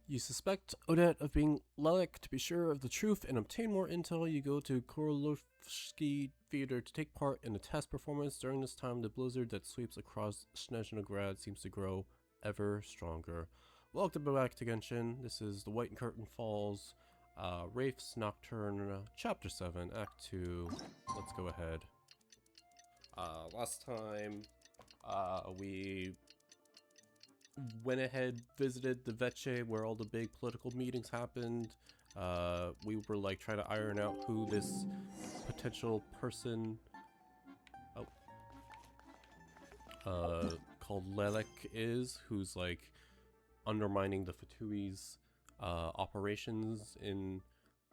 You suspect Odette of being Lelek. To be sure of the truth and obtain more intel, you go to Korolovsky Theater to take part in a test performance. During this time, the blizzard that sweeps across Snezhnograd seems to grow ever stronger. Welcome back to Genshin. This is The White Curtain Falls, Wraith's Nocturne, Chapter 7, Act 2. Let's go ahead. Last time, we went ahead, visited the Veche where all the big political meetings happened. We were like trying to iron out who this potential person called Lelek is, who's like undermining the Fatui's operations in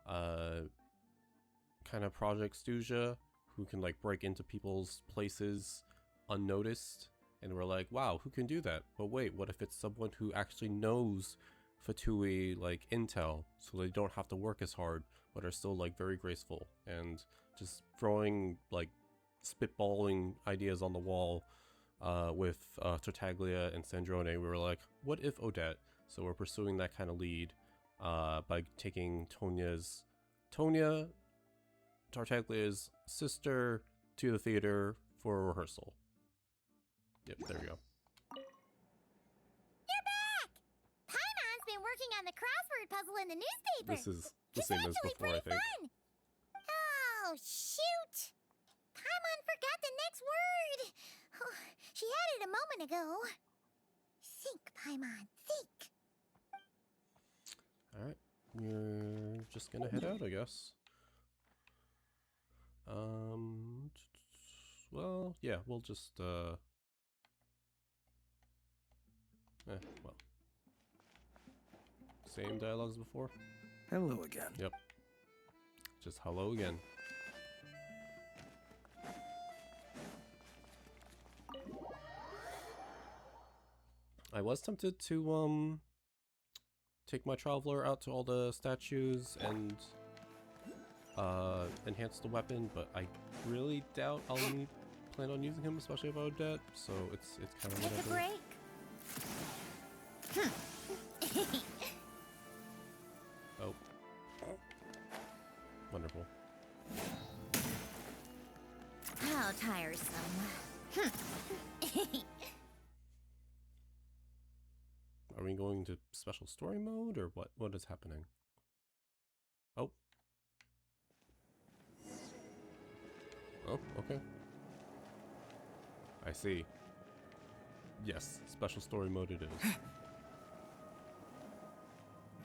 kind of Project Stuja, who can like break into people's places unnoticed. And we're like, wow, who can do that? But wait, what if it's someone who actually knows Fatui, like, intel, so they don't have to work as hard, but are still, like, very graceful, and just throwing, like, spitballing ideas on the wall with Tartaglia and Sandrone. We were like, what if Odette? So we're pursuing that kind of lead by taking Tonya, Tartaglia's sister, to the theater for a rehearsal. Yep, there we go. You're back! Paimon's been working on the crossword puzzle in the newspaper. This is the same as before, I think. Fun. Oh, shoot! Paimon forgot the next word. Oh, she had it a moment ago. Think, Paimon, think. Alright, we're just gonna head out, I guess. Well, yeah, we'll just, well. Same dialogues before? Hello again. Yep. Just hello again. I was tempted to, take my Traveler out to all the statues and, enhance the weapon, but I really doubt I'll plan on using him, especially if Odette, so it's kind of whatever. Take a break. Oh. Wonderful. How tiresome. Are we going to special story mode, or what is happening? Oh. Oh, okay. I see. Yes, special story mode it is.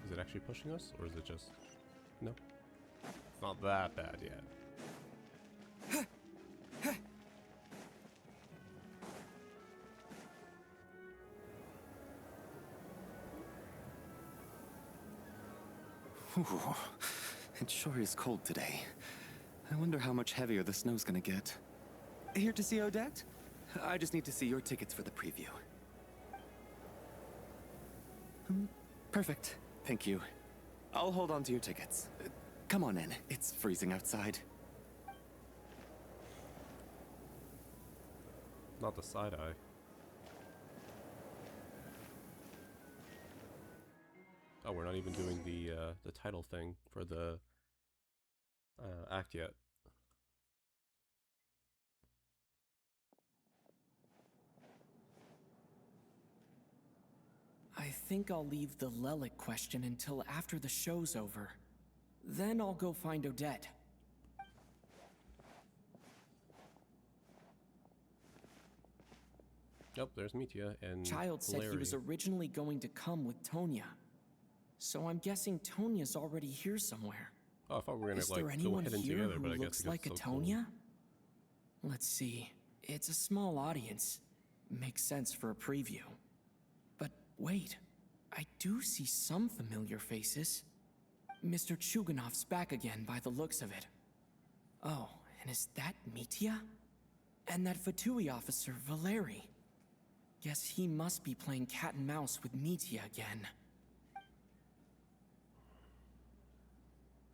Is it actually pushing us, or is it just... No? It's not that bad yet. Ooh, it sure is cold today. I wonder how much heavier the snow's gonna get. Here to see Odette? I just need to see your tickets for the preview. Perfect. Thank you. I'll hold on to your tickets. Come on in. It's freezing outside. Not the side eye. Oh, we're not even doing the title thing for the act yet. I think I'll leave the Lelek question until after the show's over. Then I'll go find Odette. Yep, there's Mitya and Child said he was originally going to come with Tonya. So I'm guessing Tonya's already here somewhere. Oh, I thought we were gonna Is like there go anyone heading here together, who but I guess looks it like a gets so cold. Tonya? Let's see. It's a small audience. Makes sense for a preview. But wait, I do see some familiar faces. Mr. Chuganov's back again by the looks of it. Oh, and is that Mitya? And that Fatui officer, Valeri. Guess he must be playing cat and mouse with Mitya again.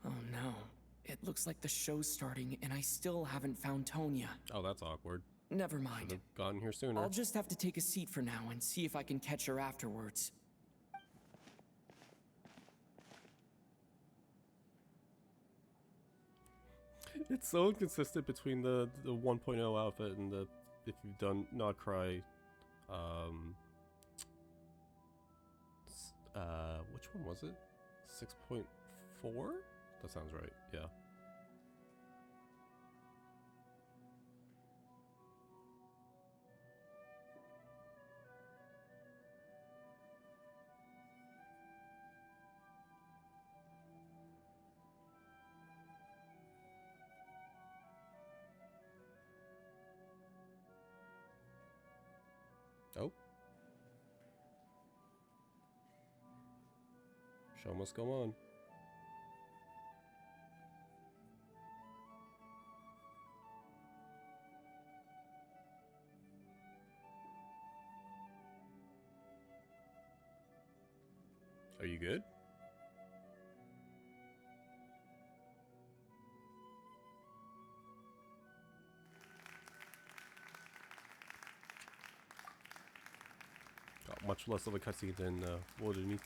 Oh no. It looks like the show's starting and I still haven't found Tonya. Oh, that's awkward. Never mind. Should have gotten here sooner. I'll just have to take a seat for now and see if I can catch her afterwards. It's so inconsistent between the 1.0 outfit and the, if you've done Not Cry, which one was it? 6.4? That sounds right, yeah. Oh. Show must go on. Are you good? Got much less of a cutscene than Wodenitsa.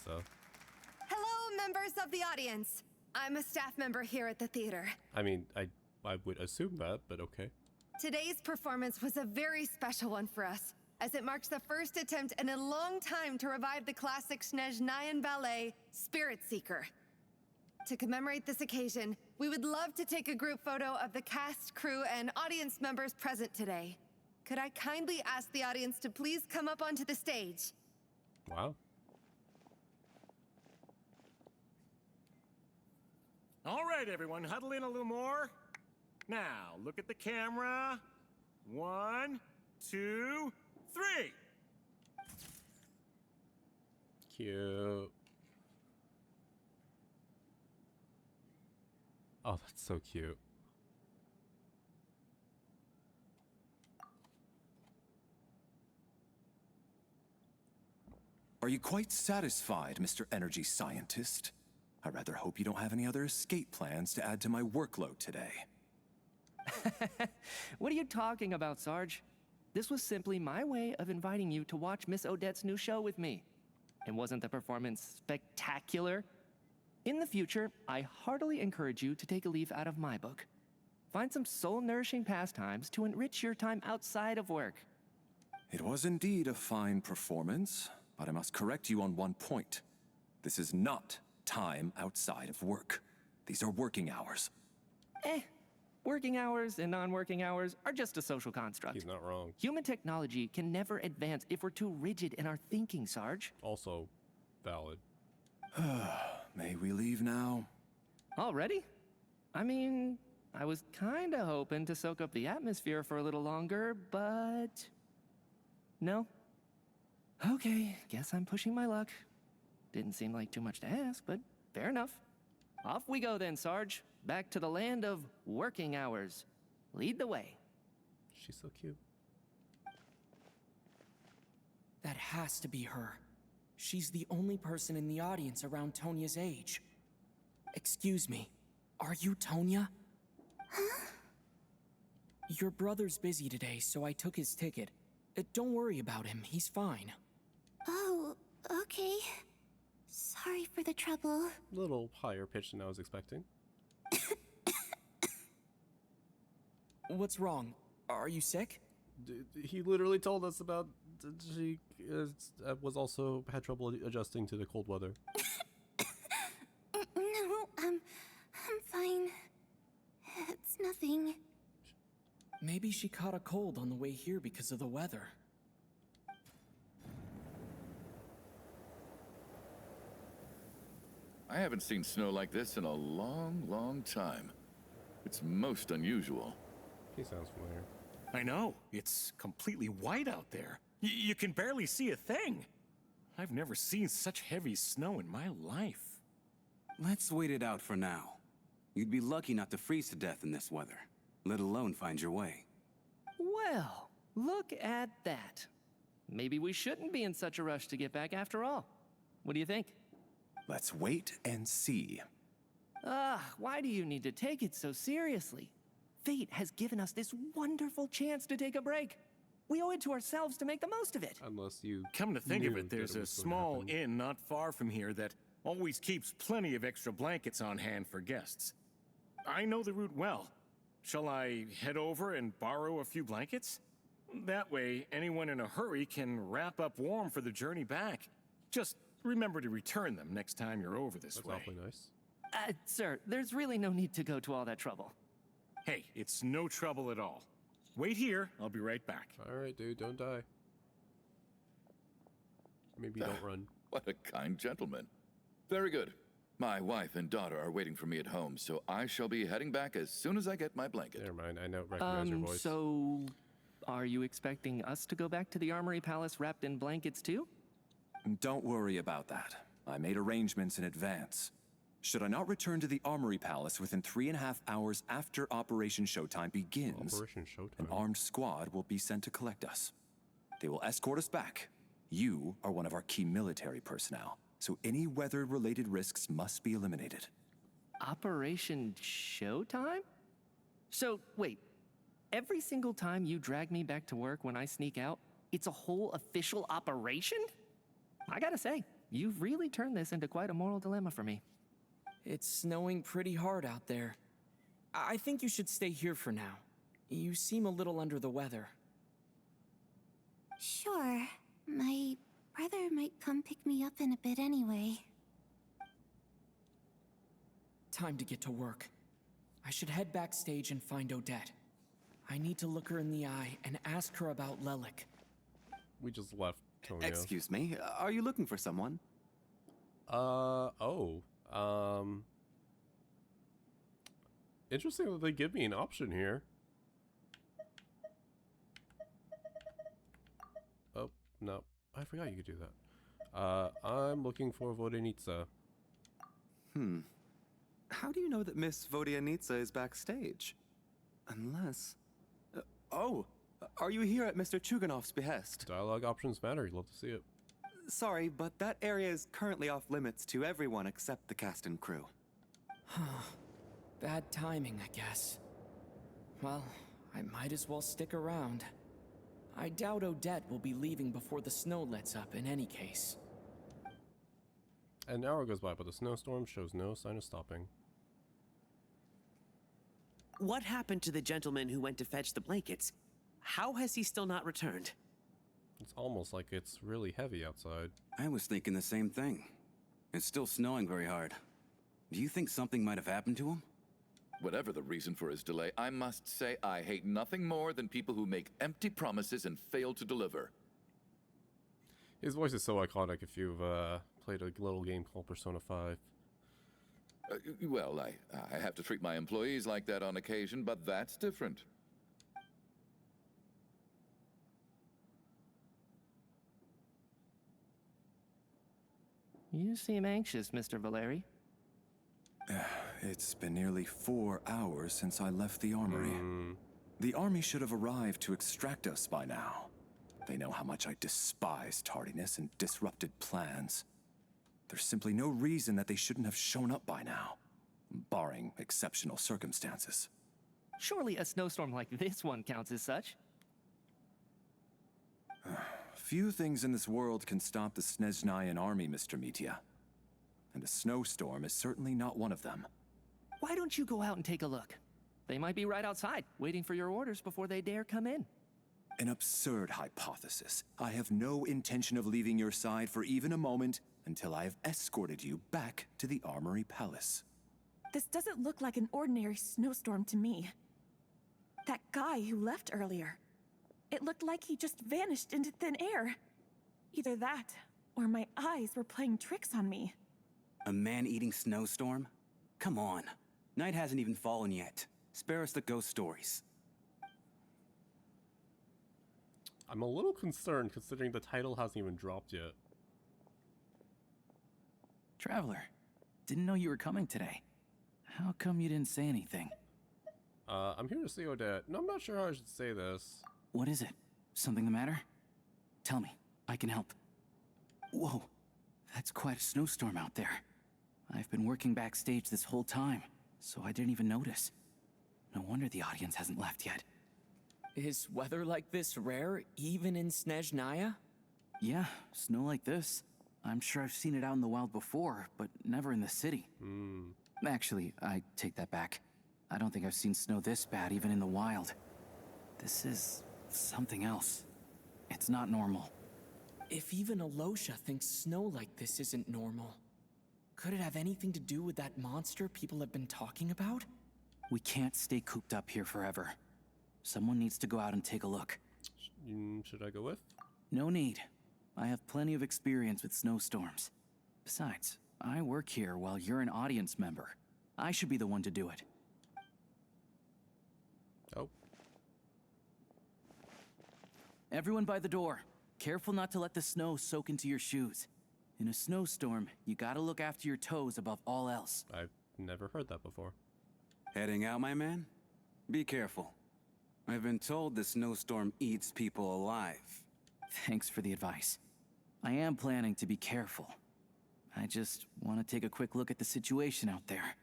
Hello, members of the audience. I'm a staff member here at the theater. I mean, I would assume that, but okay. Today's performance was a very special one for us, as it marks the first attempt in a long time to revive the classic Snezhnayan ballet, Spirit Seeker. To commemorate this occasion, we would love to take a group photo of the cast, crew, and audience members present today. Could I kindly ask the audience to please come up onto the stage? Wow. All right, everyone, huddle in a little more. Now, look at the camera. 1, 2, 3. Cute. Oh, that's so cute. Are you quite satisfied, Mr. Energy Scientist? I rather hope you don't have any other escape plans to add to my workload today. What are you talking about, Sarge? This was simply my way of inviting you to watch Miss Odette's new show with me. And wasn't the performance spectacular? In the future, I heartily encourage you to take a leaf out of my book. Find some soul-nourishing pastimes to enrich your time outside of work. It was indeed a fine performance, but I must correct you on one point. This is not time outside of work. These are working hours. Working hours and non-working hours are just a social construct. He's not wrong. Human technology can never advance if we're too rigid in our thinking, Sarge. Also valid. May we leave now? Already? I mean, I was kinda hoping to soak up the atmosphere for a little longer, but... No? Okay, guess I'm pushing my luck. Didn't seem like too much to ask, but fair enough. Off we go then, Sarge. Back to the land of working hours. Lead the way. She's so cute. That has to be her. She's the only person in the audience around Tonia's age. Excuse me, are you Tonia? Huh? Your brother's busy today, so I took his ticket. Don't worry about him, he's fine. Oh, okay. Sorry for the trouble. Little higher pitch than I was expecting. What's wrong? Are you sick? He literally told us about she was also had trouble adjusting to the cold weather. No, I'm fine. It's nothing. Maybe she caught a cold on the way here because of the weather. I haven't seen snow like this in a long, long time. It's most unusual. He sounds familiar. I know. It's completely white out there. You can barely see a thing. I've never seen such heavy snow in my life. Let's wait it out for now. You'd be lucky not to freeze to death in this weather, let alone find your way. Well, look at that. Maybe we shouldn't be in such a rush to get back after all. What do you think? Let's wait and see. Why do you need to take it so seriously? Fate has given us this wonderful chance to take a break. We owe it to ourselves to make the most of it. Unless you Come to think of knew it, that there's a was gonna small happen. inn not far from here that always keeps plenty of extra blankets on hand for guests. I know the route well. Shall I head over and borrow a few blankets? That way, anyone in a hurry can wrap up warm for the journey back. Just remember to return them next time you're over this That's way. awfully nice. Sir, there's really no need to go to all that trouble. Hey, it's no trouble at all. Wait here, I'll be right back. Alright, dude, don't die. Maybe don't run. What a kind gentleman. Very good. My wife and daughter are waiting for me at home, so I shall be heading back as soon as I get my blanket. Never mind, I don't recognize your voice. So, are you expecting us to go back to the Armory Palace wrapped in blankets too? Don't worry about that. I made arrangements in advance. Should I not return to the Armory Palace within 3.5 hours after Operation Showtime begins, Operation Showtime. an armed squad will be sent to collect us. They will escort us back. You are one of our key military personnel, so any weather-related risks must be eliminated. Operation Showtime? So, wait. Every single time you drag me back to work when I sneak out, it's a whole official operation? I gotta say, you've really turned this into quite a moral dilemma for me. It's snowing pretty hard out there. I think you should stay here for now. You seem a little under the weather. Sure. My brother might come pick me up in a bit anyway. Time to get to work. I should head backstage and find Odette. I need to look her in the eye and ask her about Lelik. We just left Tonya. Excuse me, are you looking for someone? Interesting that they give me an option here. Oh, no. I forgot you could do that. I'm looking for Vodenitsa. How do you know that Miss Vodianitsa is backstage? Unless... are you here at Mr. Chuganov's behest? Dialogue options matter. You'd love to see it. Sorry, but that area is currently off limits to everyone except the cast and crew. Bad timing, I guess. Well, I might as well stick around. I doubt Odette will be leaving before the snow lets up in any case. An hour goes by, but the snowstorm shows no sign of stopping. What happened to the gentleman who went to fetch the blankets? How has he still not returned? It's almost like it's really heavy outside. I was thinking the same thing. It's still snowing very hard. Do you think something might have happened to him? Whatever the reason for his delay, I must say I hate nothing more than people who make empty promises and fail to deliver. His voice is so iconic if you've played a little game called Persona 5. Well, I have to treat my employees like that on occasion, but that's different. You seem anxious, Mr. Valeri. It's been nearly 4 hours since I left the armory. The army should have arrived to extract us by now. They know how much I despise tardiness and disrupted plans. There's simply no reason that they shouldn't have shown up by now, barring exceptional circumstances. Surely a snowstorm like this one counts as such. Few things in this world can stop the Snezhnayan army, Mr. Mitya. And a snowstorm is certainly not one of them. Why don't you go out and take a look? They might be right outside, waiting for your orders before they dare come in. An absurd hypothesis. I have no intention of leaving your side for even a moment until I have escorted you back to the Armory Palace. This doesn't look like an ordinary snowstorm to me. That guy who left earlier, it looked like he just vanished into thin air. Either that, or my eyes were playing tricks on me. A man-eating snowstorm? Come on. Night hasn't even fallen yet. Spare us the ghost stories. I'm a little concerned considering the title hasn't even dropped yet. Traveler, didn't know you were coming today. How come you didn't say anything? I'm here to see Odette. No, I'm not sure how I should say this. What is it? Something the matter? Tell me, I can help. Whoa, that's quite a snowstorm out there. I've been working backstage this whole time, so I didn't even notice. No wonder the audience hasn't left yet. Is weather like this rare, even in Snezhnaya? Yeah, snow like this. I'm sure I've seen it out in the wild before, but never in the city. Actually, I take that back. I don't think I've seen snow this bad even in the wild. This is something else. It's not normal. If even Alosha thinks snow like this isn't normal, could it have anything to do with that monster people have been talking about? We can't stay cooped up here forever. Someone needs to go out and take a look. Should I go with? No need. I have plenty of experience with snowstorms. Besides, I work here while you're an audience member. I should be the one to do it. Oh. Everyone by the door. Careful not to let the snow soak into your shoes. In a snowstorm, you gotta look after your toes above all else. I've never heard that before. Heading out, my man? Be careful. I've been told the snowstorm eats people alive. Thanks for the advice. I am planning to be careful. I just want to take a quick look at the situation out there.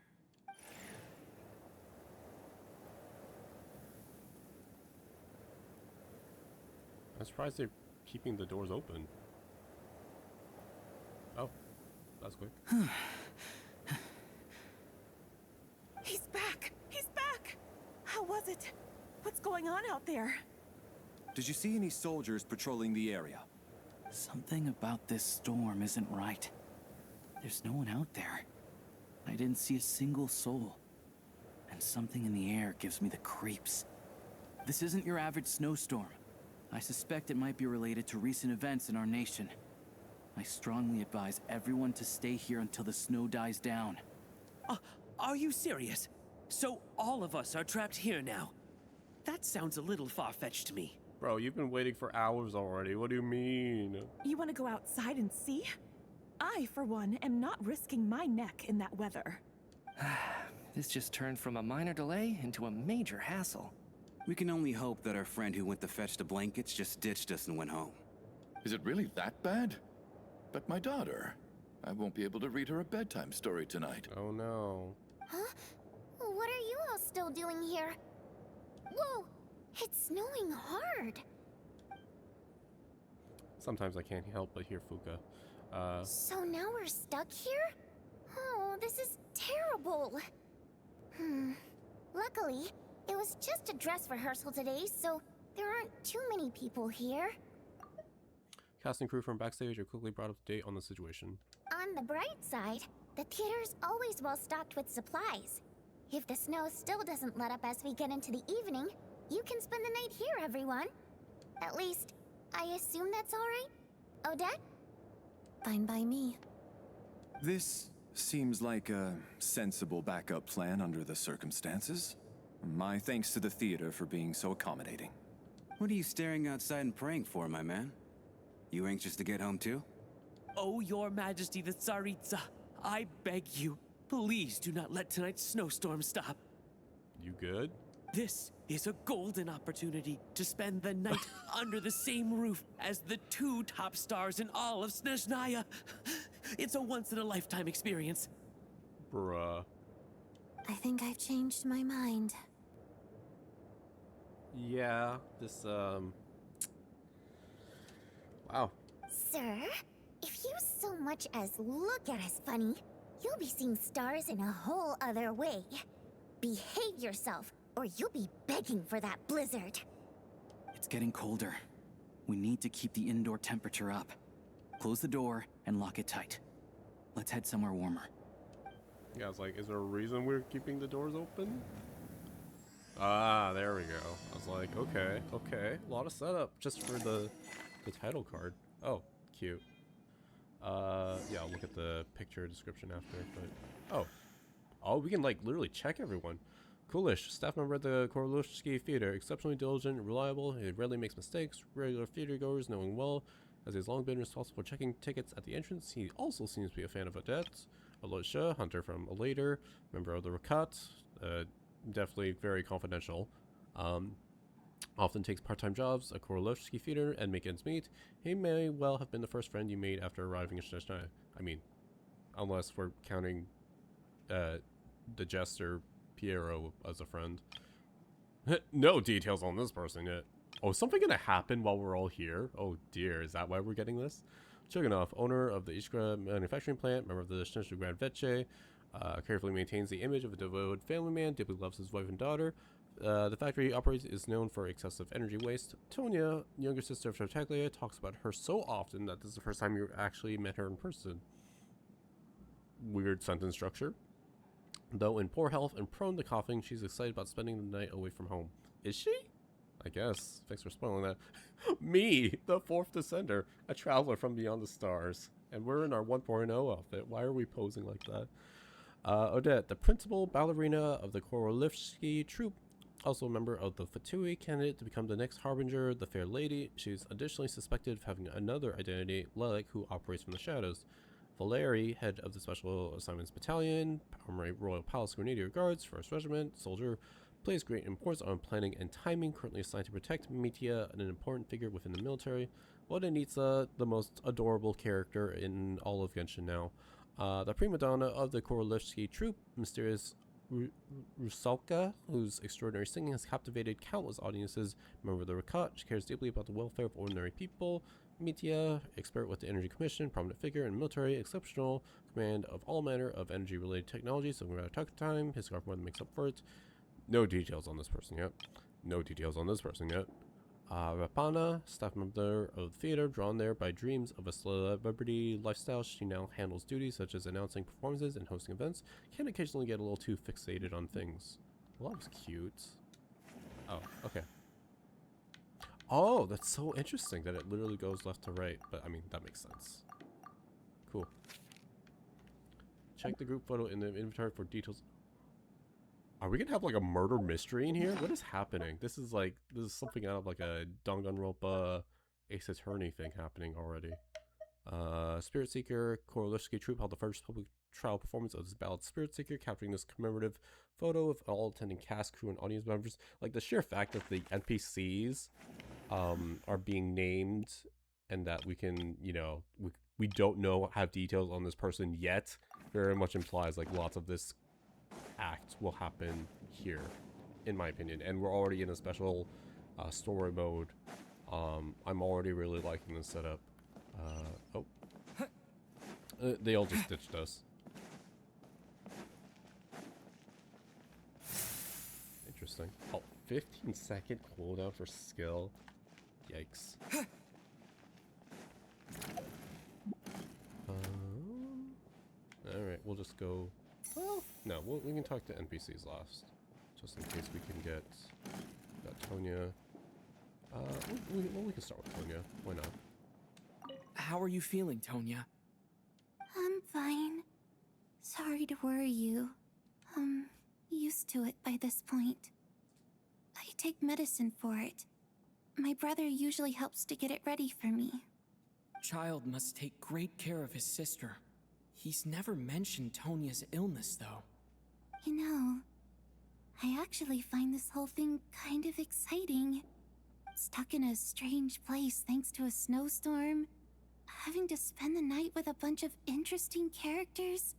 I'm surprised they're keeping the doors open. Oh, that's quick. He's back! He's back! How was it? What's going on out there? Did you see any soldiers patrolling the area? Something about this storm isn't right. There's no one out there. I didn't see a single soul. And something in the air gives me the creeps. This isn't your average snowstorm. I suspect it might be related to recent events in our nation. I strongly advise everyone to stay here until the snow dies down. Are you serious? So all of us are trapped here now? That sounds a little far-fetched to me. Bro, you've been waiting for hours already. What do you mean? You want to go outside and see? I, for one, am not risking my neck in that weather. This just turned from a minor delay into a major hassle. We can only hope that our friend who went to fetch the blankets just ditched us and went home. Is it really that bad? But my daughter, I won't be able to read her a bedtime story tonight. Oh no. Huh? What are you all still doing here? Whoa! It's snowing hard. Sometimes I can't help but hear Fuka. So now we're stuck here? Oh, this is terrible. Luckily, it was just a dress rehearsal today, so there aren't too many people here. Casting crew from backstage are quickly brought up to date on the situation. On the bright side, the theater's always well stocked with supplies. If the snow still doesn't let up as we get into the evening, you can spend the night here, everyone. At least, I assume that's all right? Odette? Fine by me. This seems like a sensible backup plan under the circumstances. My thanks to the theater for being so accommodating. What are you staring outside and praying for, my man? You anxious to get home too? Oh, Your Majesty the Tsaritsa, I beg you, please do not let tonight's snowstorm stop. You good? This is a golden opportunity to spend the night under the same roof as the two top stars in all of Snezhnaya. It's a once-in-a-lifetime experience. Bruh. I think I've changed my mind. Yeah, this, Wow. Sir, if you so much as look at us funny, you'll be seeing stars in a whole other way. Behave yourself, or you'll be begging for that blizzard. It's getting colder. We need to keep the indoor temperature up. Close the door and lock it tight. Let's head somewhere warmer. Yeah, I was like, is there a reason we're keeping the doors open? Ah, there we go. I was like, okay. A lot of setup just for the title card. Oh, cute. Yeah, I'll look at the picture description after, but... Oh, we can, like, literally check everyone. Coolish, staff member at the Korolushki Theater, exceptionally diligent and reliable. He rarely makes mistakes. Regular theatergoers know him well, as he's long been responsible for checking tickets at the entrance. He also seems to be a fan of Odette. Alosha, hunter from Alater, member of the Rakat, definitely very confidential. Often takes part-time jobs at Korolushki Theater and make ends meet. He may well have been the first friend you made after arriving in Snezhnaya. I mean, unless we're counting the jester Piero as a friend. No details on this person yet. Oh, is something gonna happen while we're all here? Oh dear, is that why we're getting this? Chuganov, owner of the Ishkra manufacturing plant, member of the Snezhnaya Grand Veche, Carefully maintains the image of a devoted family man, deeply loves his wife and daughter. The factory he operates is known for excessive energy waste. Tonya, younger sister of Tartaglia, talks about her so often that this is the first time you actually met her in person. Weird sentence structure. Though in poor health and prone to coughing, she's excited about spending the night away from home. Is she? I guess. Thanks for spoiling that. Me, the fourth descender, a traveler from beyond the stars. And we're in our 1.0 outfit. Why are we posing like that? Odette, the principal ballerina of the Korolevsky troupe, also a member of the Fatui, candidate to become the next harbinger, the fair lady. She's additionally suspected of having another identity, Lelek, who operates from the shadows. Valeri, head of the Special Assignments Battalion, Armory Royal Palace Grenadier Guards, 1st Regiment, soldier, plays great importance on planning and timing, currently assigned to protect Mitia, an important figure within the military. Wodanitsa, the most adorable character in all of Genshin now. The prima donna of the Korolevsky troupe, mysterious Rusalka, whose extraordinary singing has captivated countless audiences. Member of the Rakat, she cares deeply about the welfare of ordinary people. Mitia, expert with the Energy Commission, prominent figure in military, exceptional command of all manner of energy-related technology, so we're out of time. His scarf mother makes up for it. No details on this person yet. No details on this person yet. Rapana, staff member of the theater, drawn there by dreams of a celebrity lifestyle. She now handles duties such as announcing performances and hosting events. Can occasionally get a little too fixated on things. Well, that was cute. Oh, okay. Oh, that's so interesting that it literally goes left to right. But, I mean, that makes sense. Cool. Check the group photo in the inventory for details. Are we gonna have like a murder mystery in here? What is happening? This is something out of like a Danganronpa Ace Attorney thing happening already. Spirit Seeker, Korolevsky troupe held the first public trial performance of this ballad Spirit Seeker, capturing this commemorative photo of all attending cast, crew, and audience members. Like the sheer fact that the NPCs are being named and that we can, you know, we don't have details on this person yet, very much implies like lots of this act will happen here, in my opinion, and we're already in a special story mode. I'm already really liking this setup. They all just ditched us. Interesting. Oh, 15-second cooldown for skill. Yikes. Alright, we'll just go. Well, no, we can talk to NPCs last, just in case we can get Tonya. We can start with Tonya. Why not? How are you feeling, Tonya? I'm fine. Sorry to worry you. I'm used to it by this point. I take medicine for it. My brother usually helps to get it ready for me. Child must take great care of his sister. He's never mentioned Tonya's illness, though. You know, I actually find this whole thing kind of exciting. Stuck in a strange place thanks to a snowstorm. Having to spend the night with a bunch of interesting characters.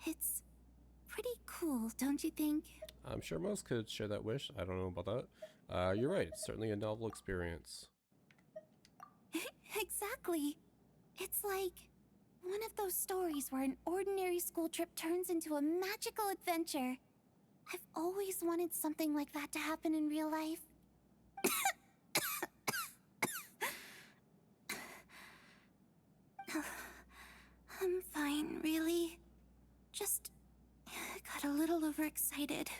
It's pretty cool, don't you think? I'm sure most could share that wish. I don't know about that. You're right. It's certainly a novel experience. Exactly. It's like one of those stories where an ordinary school trip turns into a magical adventure. I've always wanted something like that to happen in real life. I'm fine, really. Just got a little overexcited.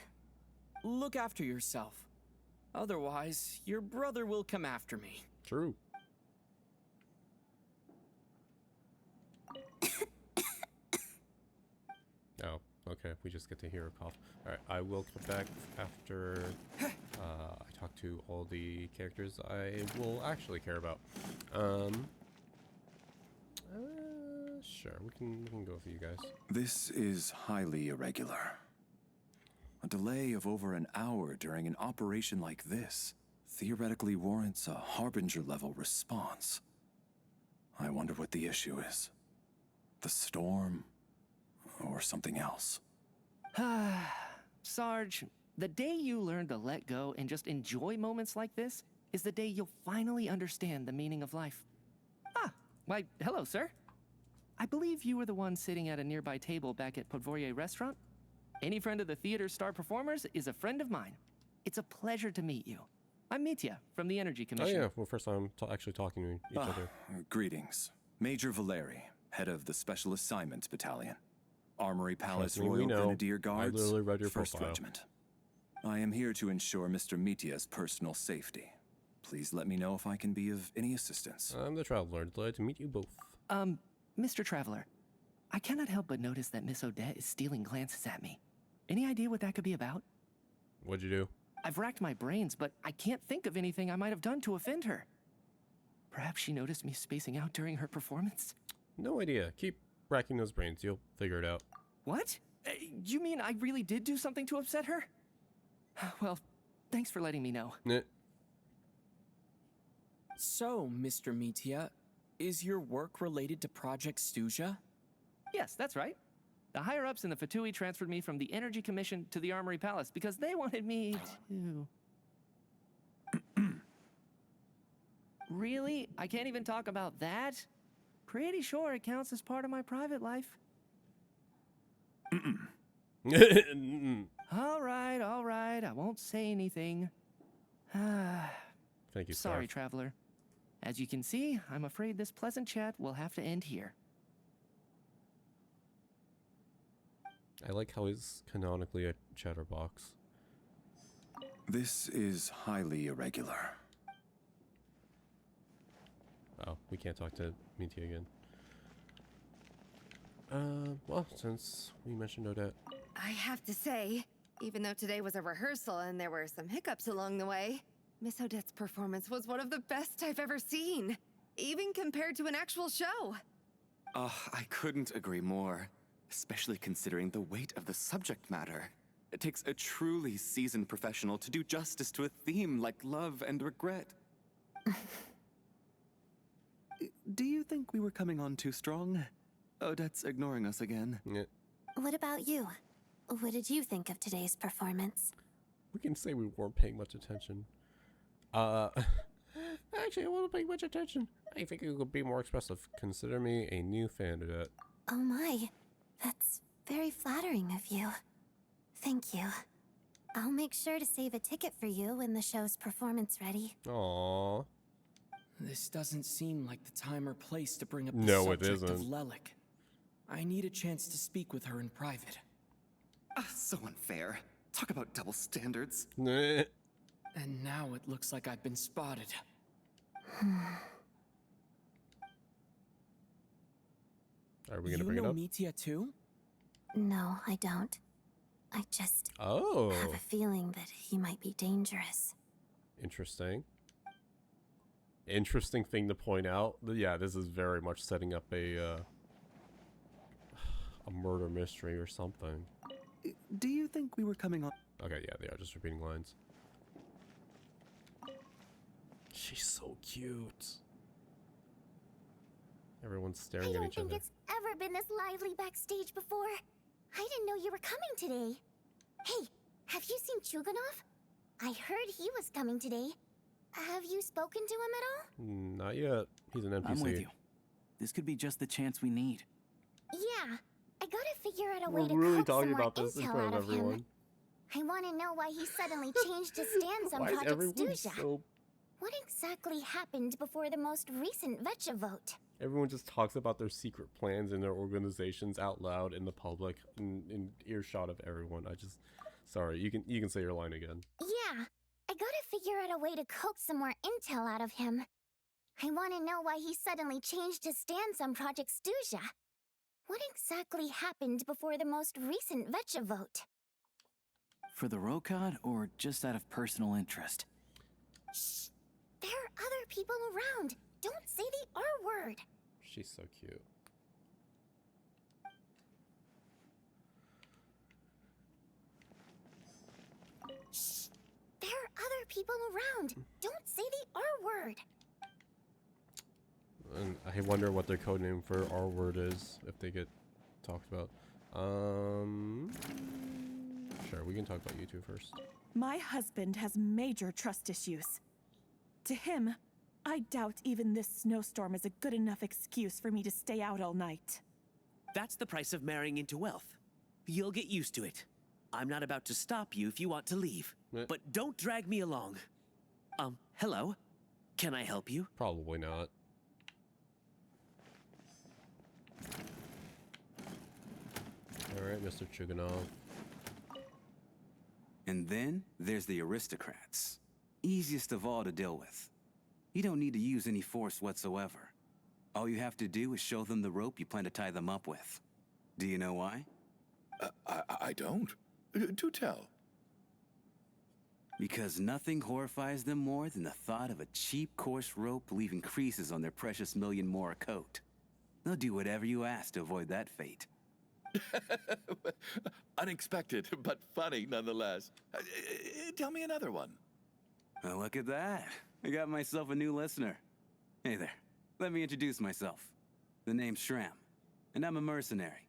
Look after yourself. Otherwise, your brother will come after me. True. Oh, okay. We just get to hear a cough. Alright, I will come back after I talk to all the characters I will actually care about. Sure, we can go for you guys. This is highly irregular. A delay of over an hour during an operation like this theoretically warrants a Harbinger-level response. I wonder what the issue is. The storm, or something else. Sarge, the day you learn to let go and just enjoy moments like this is the day you'll finally understand the meaning of life. Ah, why, hello, sir. I believe you were the one sitting at a nearby table back at Podvorye Restaurant. Any friend of the theater's star performers is a friend of mine. It's a pleasure to meet you. I'm Mitya from the Energy Oh Commission. yeah, well, first time actually talking to each other. Greetings. Major Valeri, head of the Special Assignment Battalion. Armory Palace Trust me, we Royal know. Grenadier I Guards, literally read your 1st profile. Regiment. I am here to ensure Mr. Mitya's personal safety. Please let me know if I can be of any assistance. I'm the Traveler. Glad to meet you both. Mr. Traveler, I cannot help but notice that Miss Odette is stealing glances at me. Any idea what that could be about? What'd you do? I've racked my brains, but I can't think of anything I might have done to offend her. Perhaps she noticed me spacing out during her performance? No idea. Keep racking those brains. You'll figure it out. What? You mean I really did do something to upset her? Well, thanks for letting me know. Nah. So, Mr. Mitya, is your work related to Project Stuja? Yes, that's right. The higher-ups in the Fatui transferred me from the Energy Commission to the Armory Palace because they wanted me to... Really? I can't even talk about that? Pretty sure it counts as part of my private life. All right, I won't say anything. Thank you, Sorry, Scarf. Traveler. As you can see, I'm afraid this pleasant chat will have to end here. I like how he's canonically a chatterbox. This is highly irregular. Oh, we can't talk to Mitya again. Well, since we mentioned Odette. I have to say, even though today was a rehearsal and there were some hiccups along the way, Miss Odette's performance was one of the best I've ever seen, even compared to an actual show. I couldn't agree more, especially considering the weight of the subject matter. It takes a truly seasoned professional to do justice to a theme like love and regret. Do you think we were coming on too strong? Odette's ignoring us again. Yeah. What about you? What did you think of today's performance? We can say we weren't paying much attention. Actually, I wasn't paying much attention. I think you could be more expressive. Consider me a new fan of that. Oh my, that's very flattering of you. Thank you. I'll make sure to save a ticket for you when the show's performance ready. Aww. This doesn't seem like the time or place to bring up the No, it subject of isn't. Lelik. I need a chance to speak with her in private. So unfair. Talk about double standards. Nah. And now it looks like I've been spotted. Are we gonna bring it You know up? Mitya too? No, I don't. I just Oh, have a feeling that he might be dangerous. interesting. Interesting thing to point out. Yeah, this is very much setting up a murder mystery or something. Do you think we were coming on? Okay, yeah, they are just repeating lines. She's so cute. Everyone's I staring at don't each think other. it's ever been this lively backstage before. I didn't know you were coming today. Hey, have you seen Chuganov? I heard he was coming today. Have you spoken to him at all? Not yet. He's an NPC. I'm with you. This could be just the chance we need. Yeah, I gotta figure out a We're way to really coax some talking more about this in intel front out of of him. everyone. I want to know why he suddenly changed his stance on Why is Project everyone Stuja. so... What exactly happened before the most recent Vetcha vote? Everyone just talks about their secret plans and their organizations out loud in the public, in earshot of everyone. Sorry, you can say your line again. Yeah, I gotta figure out a way to coax some more intel out of him. I want to know why he suddenly changed his stance on Project Stuja. What exactly happened before the most recent Vetcha vote? For the Rokad, or just out of personal interest? Shh! There are other people around. Don't say the R word. She's so cute. Shh! There are other people around. Don't say the R word. And I wonder what their codename for R word is if they get talked about. Sure, we can talk about you two first. My husband has major trust issues. To him, I doubt even this snowstorm is a good enough excuse for me to stay out all night. That's the price of marrying into wealth. You'll get used to it. I'm not about to stop you if you want to leave. But don't drag me along. Hello? Can I help you? Probably not. Alright, Mr. Chuganov. And then there's the aristocrats. Easiest of all to deal with. You don't need to use any force whatsoever. All you have to do is show them the rope you plan to tie them up with. Do you know why? I don't. Do tell. Because nothing horrifies them more than the thought of a cheap, coarse rope leaving creases on their precious million Mora coat. They'll do whatever you ask to avoid that fate. Unexpected, but funny nonetheless. Tell me another one. Well, look at that. I got myself a new listener. Hey there. Let me introduce myself. The name's Shram, and I'm a mercenary.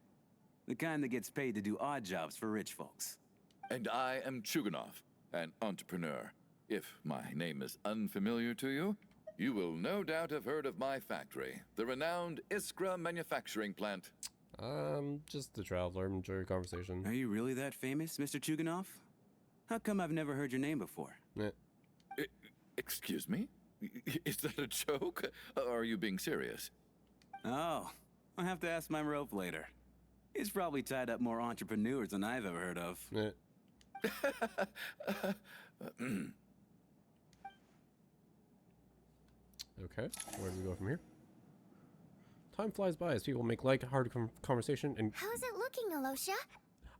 The kind that gets paid to do odd jobs for rich folks. And I am Chuganov, an entrepreneur. If my name is unfamiliar to you, you will no doubt have heard of my factory, the renowned Iskra manufacturing plant. Just a traveler. Enjoy your conversation. Are you really that famous, Mr. Chuganov? How come I've never heard your name before? Excuse me? Is that a joke? Or are you being serious? Oh, I'll have to ask my rope later. He's probably tied up more entrepreneurs than I've ever heard of. Okay, where do we go from here? Time flies by as people make light-hearted conversation and... How's it looking, Alosha?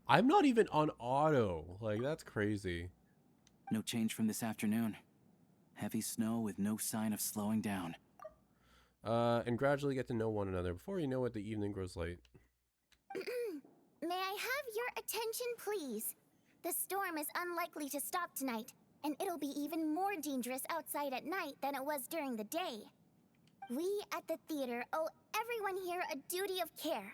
I'm not even on auto. Like, that's crazy. No change from this afternoon. Heavy snow with no sign of slowing down. And gradually get to know one another. Before you know it, the evening grows late. May I have your attention, please? The storm is unlikely to stop tonight, and it'll be even more dangerous outside at night than it was during the day. We at the theater owe everyone here a duty of care.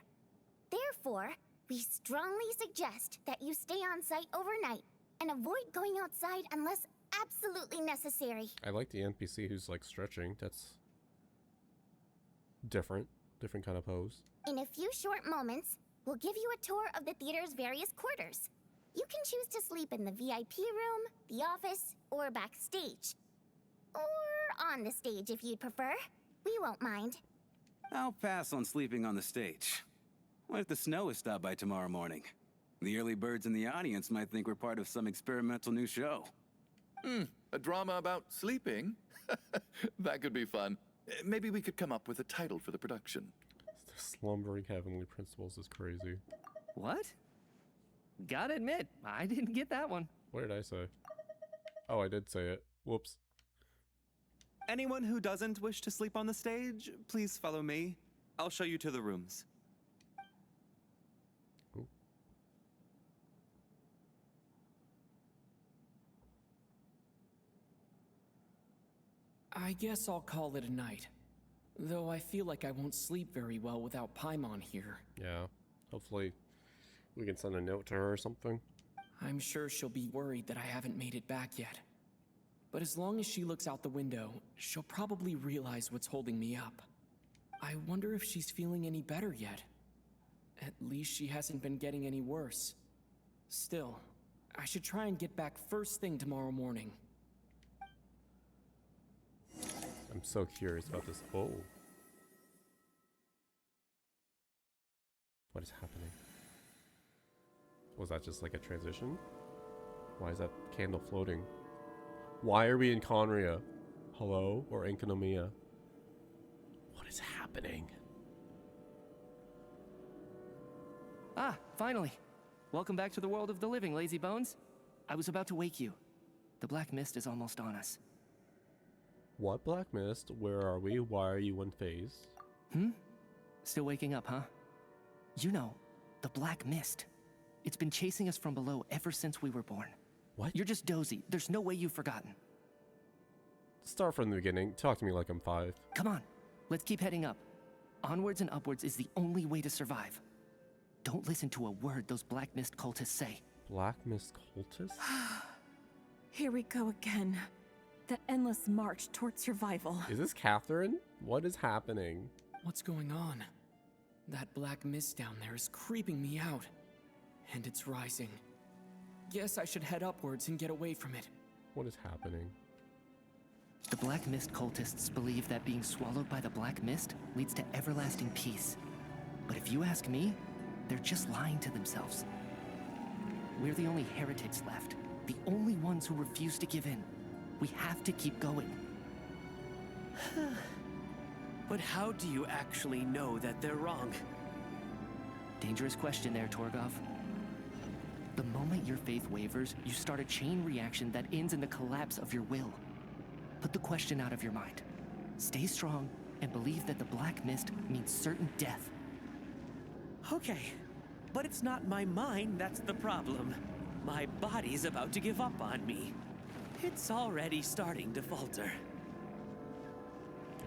Therefore, we strongly suggest that you stay on site overnight and avoid going outside unless absolutely necessary. I like the NPC who's like stretching. That's different kind of pose. In a few short moments, we'll give you a tour of the theater's various quarters. You can choose to sleep in the VIP room, the office, or backstage. Or on the stage if you'd prefer. We won't mind. I'll pass on sleeping on the stage. What if the snow is stopped by tomorrow morning? The early birds in the audience might think we're part of some experimental new show. A drama about sleeping? That could be fun. Maybe we could come up with a title for the production. The slumbering heavenly principles is crazy. What? Gotta admit, I didn't get that one. What did I say? Oh, I did say it. Whoops. Anyone who doesn't wish to sleep on the stage, please follow me. I'll show you to the rooms. Ooh. I guess I'll call it a night. Though I feel like I won't sleep very well without Paimon here. Yeah. Hopefully we can send a note to her or something. I'm sure she'll be worried that I haven't made it back yet. But as long as she looks out the window, she'll probably realize what's holding me up. I wonder if she's feeling any better yet. At least she hasn't been getting any worse. Still, I should try and get back first thing tomorrow morning. I'm so curious about this. Oh. What is happening? Was that just like a transition? Why is that candle floating? Why are we in Conria? Hello? Or Enkonomiya? What is happening? Ah, finally. Welcome back to the world of the living, lazy bones. I was about to wake you. The black mist is almost on us. What black mist? Where are we? Why are you unfazed? Still waking up, huh? You know, the black mist. It's been chasing us from below ever since we were born. What? You're just dozy. There's no way you've forgotten. Start from the beginning. Talk to me like I'm 5. Come on. Let's keep heading up. Onwards and upwards is the only way to survive. Don't listen to a word those Black Mist cultists say. Black Mist cultists? Here we go again. The endless march towards survival. Is this Catherine? What is happening? What's going on? That black mist down there is creeping me out. And it's rising. Guess I should head upwards and get away from it. What is happening? The Black Mist cultists believe that being swallowed by the Black Mist leads to everlasting peace. But if you ask me, they're just lying to themselves. We're the only heretics left, the only ones who refuse to give in. We have to keep going. But how do you actually know that they're wrong? Dangerous question there, Torgov. The moment your faith wavers, you start a chain reaction that ends in the collapse of your will. Put the question out of your mind. Stay strong and believe that the Black Mist means certain death. Okay, but it's not my mind that's the problem. My body's about to give up on me. It's already starting to falter.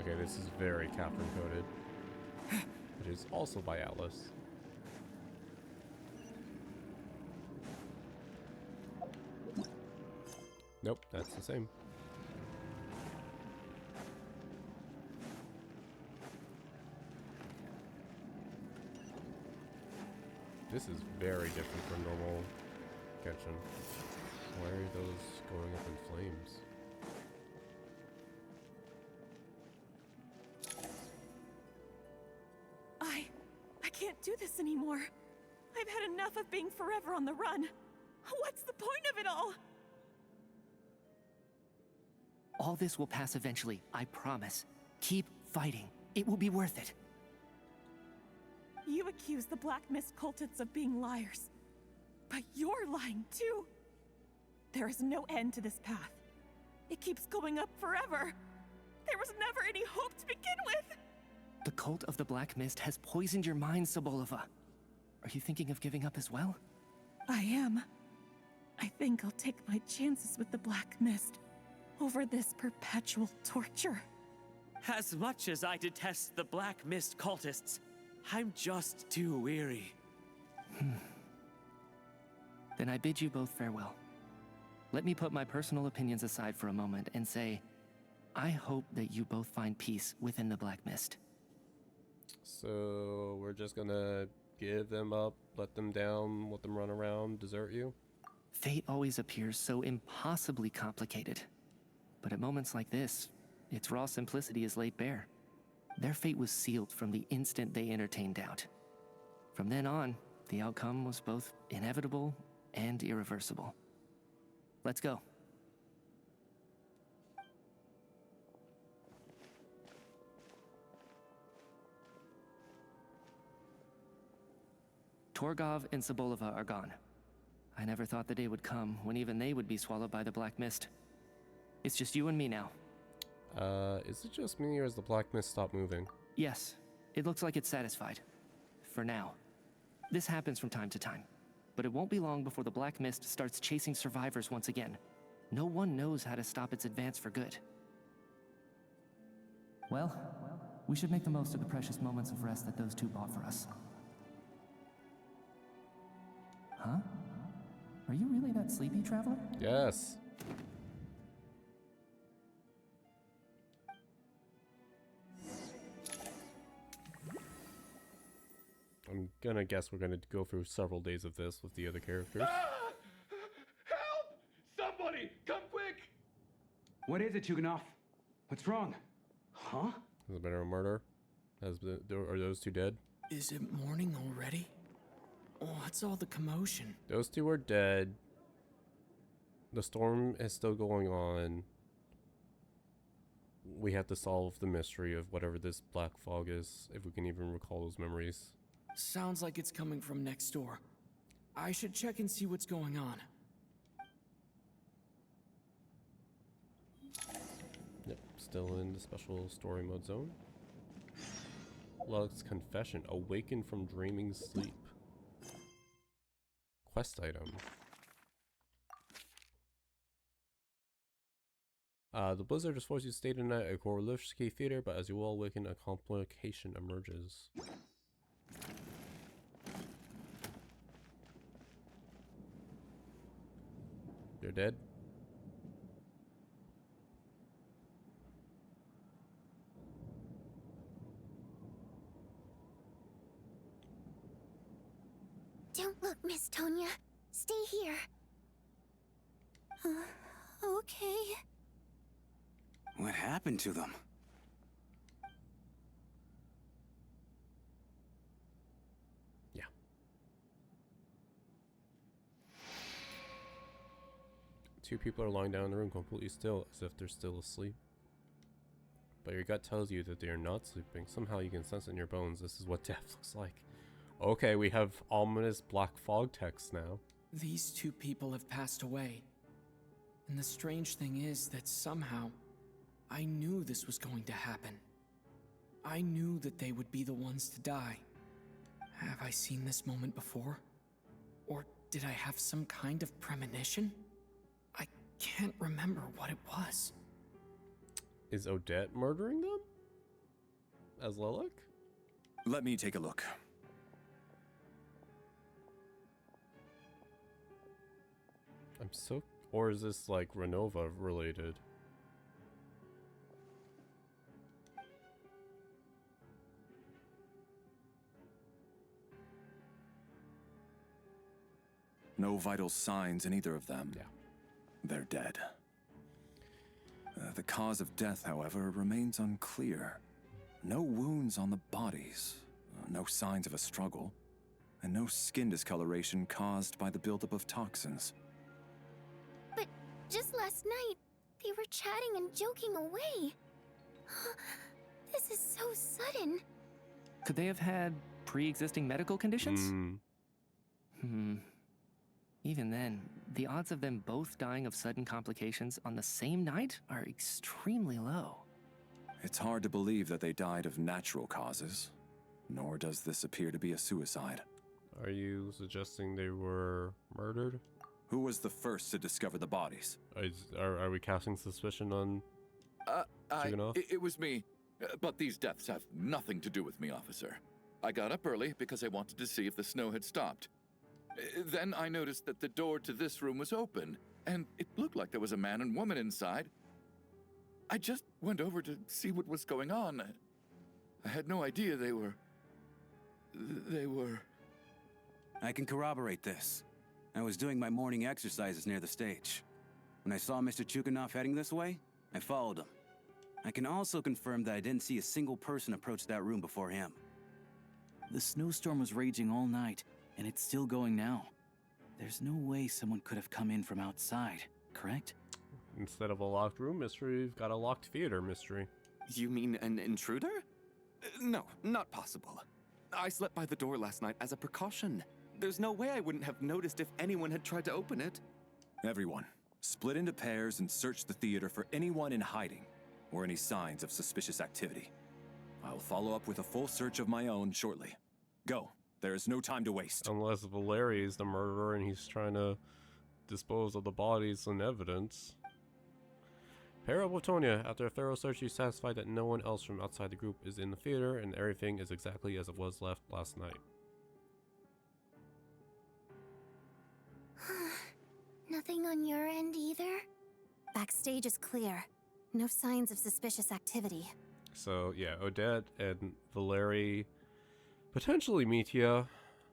Okay, this is very Catherine coded. It is also by Atlas. Nope, that's the same. This is very different from normal Genshin. Why are those going up in flames? I can't do this anymore. I've had enough of being forever on the run. What's the point of it all? All this will pass eventually, I promise. Keep fighting. It will be worth it. You accuse the Black Mist cultists of being liars. But you're lying too. There is no end to this path. It keeps going up forever. There was never any hope to begin with. The cult of the Black Mist has poisoned your mind, Sobolova. Are you thinking of giving up as well? I am. I think I'll take my chances with the Black Mist over this perpetual torture. As much as I detest the Black Mist cultists, I'm just too weary. Then I bid you both farewell. Let me put my personal opinions aside for a moment and say, I hope that you both find peace within the Black Mist. So we're just gonna give them up, let them down, let them run around, desert you? Fate always appears so impossibly complicated. But at moments like this, its raw simplicity is laid bare. Their fate was sealed from the instant they entertained doubt. From then on, the outcome was both inevitable and irreversible. Let's go. Torgov and Sobolova are gone. I never thought the day would come when even they would be swallowed by the Black Mist. It's just you and me now. Is it just me or has the Black Mist stopped moving? Yes, it looks like it's satisfied. For now. This happens from time to time. But it won't be long before the Black Mist starts chasing survivors once again. No one knows how to stop its advance for good. Well, we should make the most of the precious moments of rest that those two bought for us. Huh? Are you really that sleepy, traveler? Yes. I'm gonna guess we're gonna go through several days of this with the other characters. Ah! Help! Somebody, come quick! What is it, Chuganov? What's wrong? Huh? Has there been a murder? Are those two dead? Is it morning already? What's all the commotion? Those two are dead. The storm is still going on. We have to solve the mystery of whatever this black fog is, if we can even recall those memories. Sounds like it's coming from next door. I should check and see what's going on. Yep, still in the special story mode zone. Lug's confession, awaken from dreaming sleep. Quest item. The blizzard is forced you to stay tonight at Gorlivsky Theater, but as you all awaken, a complication emerges. They're dead? Don't look, Miss Tonya. Stay here. Okay. What happened to them? Yeah. Two people are lying down in the room completely still, as if they're still asleep. But your gut tells you that they are not sleeping. Somehow you can sense in your bones this is what death looks like. Okay, we have ominous black fog text now. These two people have passed away. And the strange thing is that somehow, I knew this was going to happen. I knew that they would be the ones to die. Have I seen this moment before? Or did I have some kind of premonition? I can't remember what it was. Is Odette murdering them? As Lilac? Let me take a look. I'm so... Or is this like Renova related? No vital signs in either of them. Yeah. They're dead. The cause of death, however, remains unclear. No wounds on the bodies, no signs of a struggle, and no skin discoloration caused by the buildup of toxins. But just last night, they were chatting and joking away. This is so sudden. Could they have had pre-existing medical conditions? Even then, the odds of them both dying of sudden complications on the same night are extremely low. It's hard to believe that they died of natural causes, nor does this appear to be a suicide. Are you suggesting they were murdered? Who was the first to discover the bodies? Are we casting suspicion on Chuganov? It was me. But these deaths have nothing to do with me, officer. I got up early because I wanted to see if the snow had stopped. Then I noticed that the door to this room was open, and it looked like there was a man and woman inside. I just went over to see what was going on. I had no idea they were... I can corroborate this. I was doing my morning exercises near the stage. When I saw Mr. Chuganov heading this way, I followed him. I can also confirm that I didn't see a single person approach that room before him. The snowstorm was raging all night, and it's still going now. There's no way someone could have come in from outside, correct? Instead of a locked room mystery, we've got a locked theater mystery. You mean an intruder? No, not possible. I slept by the door last night as a precaution. There's no way I wouldn't have noticed if anyone had tried to open it. Everyone, split into pairs and search the theater for anyone in hiding, or any signs of suspicious activity. I'll follow up with a full search of my own shortly. Go. There is no time to waste. Unless Valeri is the murderer and he's trying to dispose of the bodies and evidence. Pair up with Tonya. After a thorough search, you satisfied that no one else from outside the group is in the theater and everything is exactly as it was left last night. Nothing on your end either? Backstage is clear. No signs of suspicious activity. So yeah, Odette and Valeri, potentially Mitya,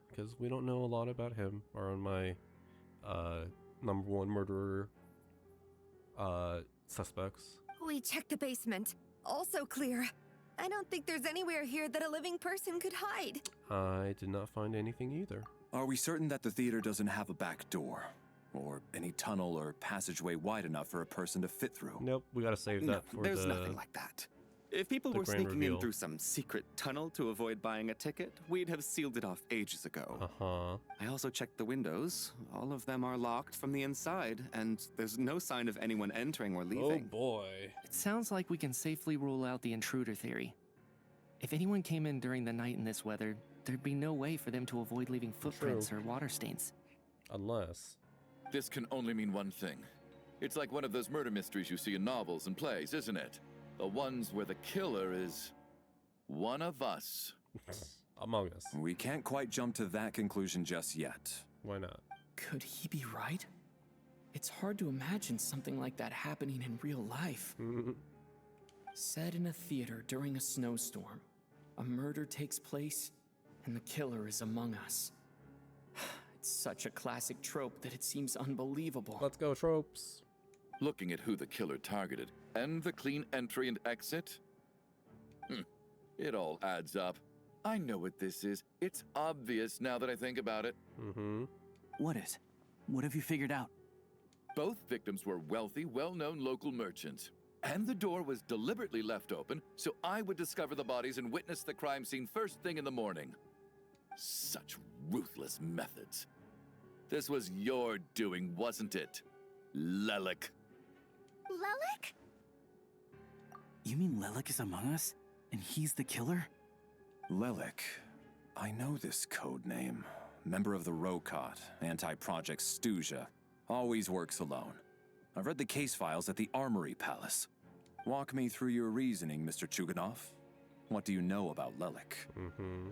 because we don't know a lot about him, are on my number one murderer suspects. We checked the basement. Also clear. I don't think there's anywhere here that a living person could hide. I did not find anything either. Are we certain that the theater doesn't have a back door? Or any tunnel or passageway wide enough for a person to fit through? Nope, we gotta save that for there's nothing like that. If people were sneaking in through some secret tunnel to avoid buying a ticket, we'd have sealed it off ages ago. Uh-huh. I also checked the windows. All of them are locked from the inside, and there's no sign of anyone entering or leaving. Oh boy. It sounds like we can safely rule out the intruder theory. If anyone came in during the night in this weather, there'd be no way for them to avoid leaving footprints or water stains. Unless... This can only mean one thing. It's like one of those murder mysteries you see in novels and plays, isn't it? The ones where the killer is one of us. Among us. We can't quite jump to that conclusion just yet. Why not? Could he be right? It's hard to imagine something like that happening in real life. Set in a theater during a snowstorm, a murder takes place, and the killer is among us. It's such a classic trope that it seems unbelievable. Let's go, tropes. Looking at who the killer targeted and the clean entry and exit, it all adds up. I know what this is. It's obvious now that I think about it. Mm-hmm. What is? What have you figured out? Both victims were wealthy, well-known local merchants. And the door was deliberately left open so I would discover the bodies and witness the crime scene first thing in the morning. Such ruthless methods. This was your doing, wasn't it, Lelik? Lelik? You mean Lelik is among us? And he's the killer? Lelik. I know this code name. Member of the Rokot, anti-Project Stuja. Always works alone. I've read the case files at the Armory Palace. Walk me through your reasoning, Mr. Chuganov. What do you know about Lelik? Mm-hmm.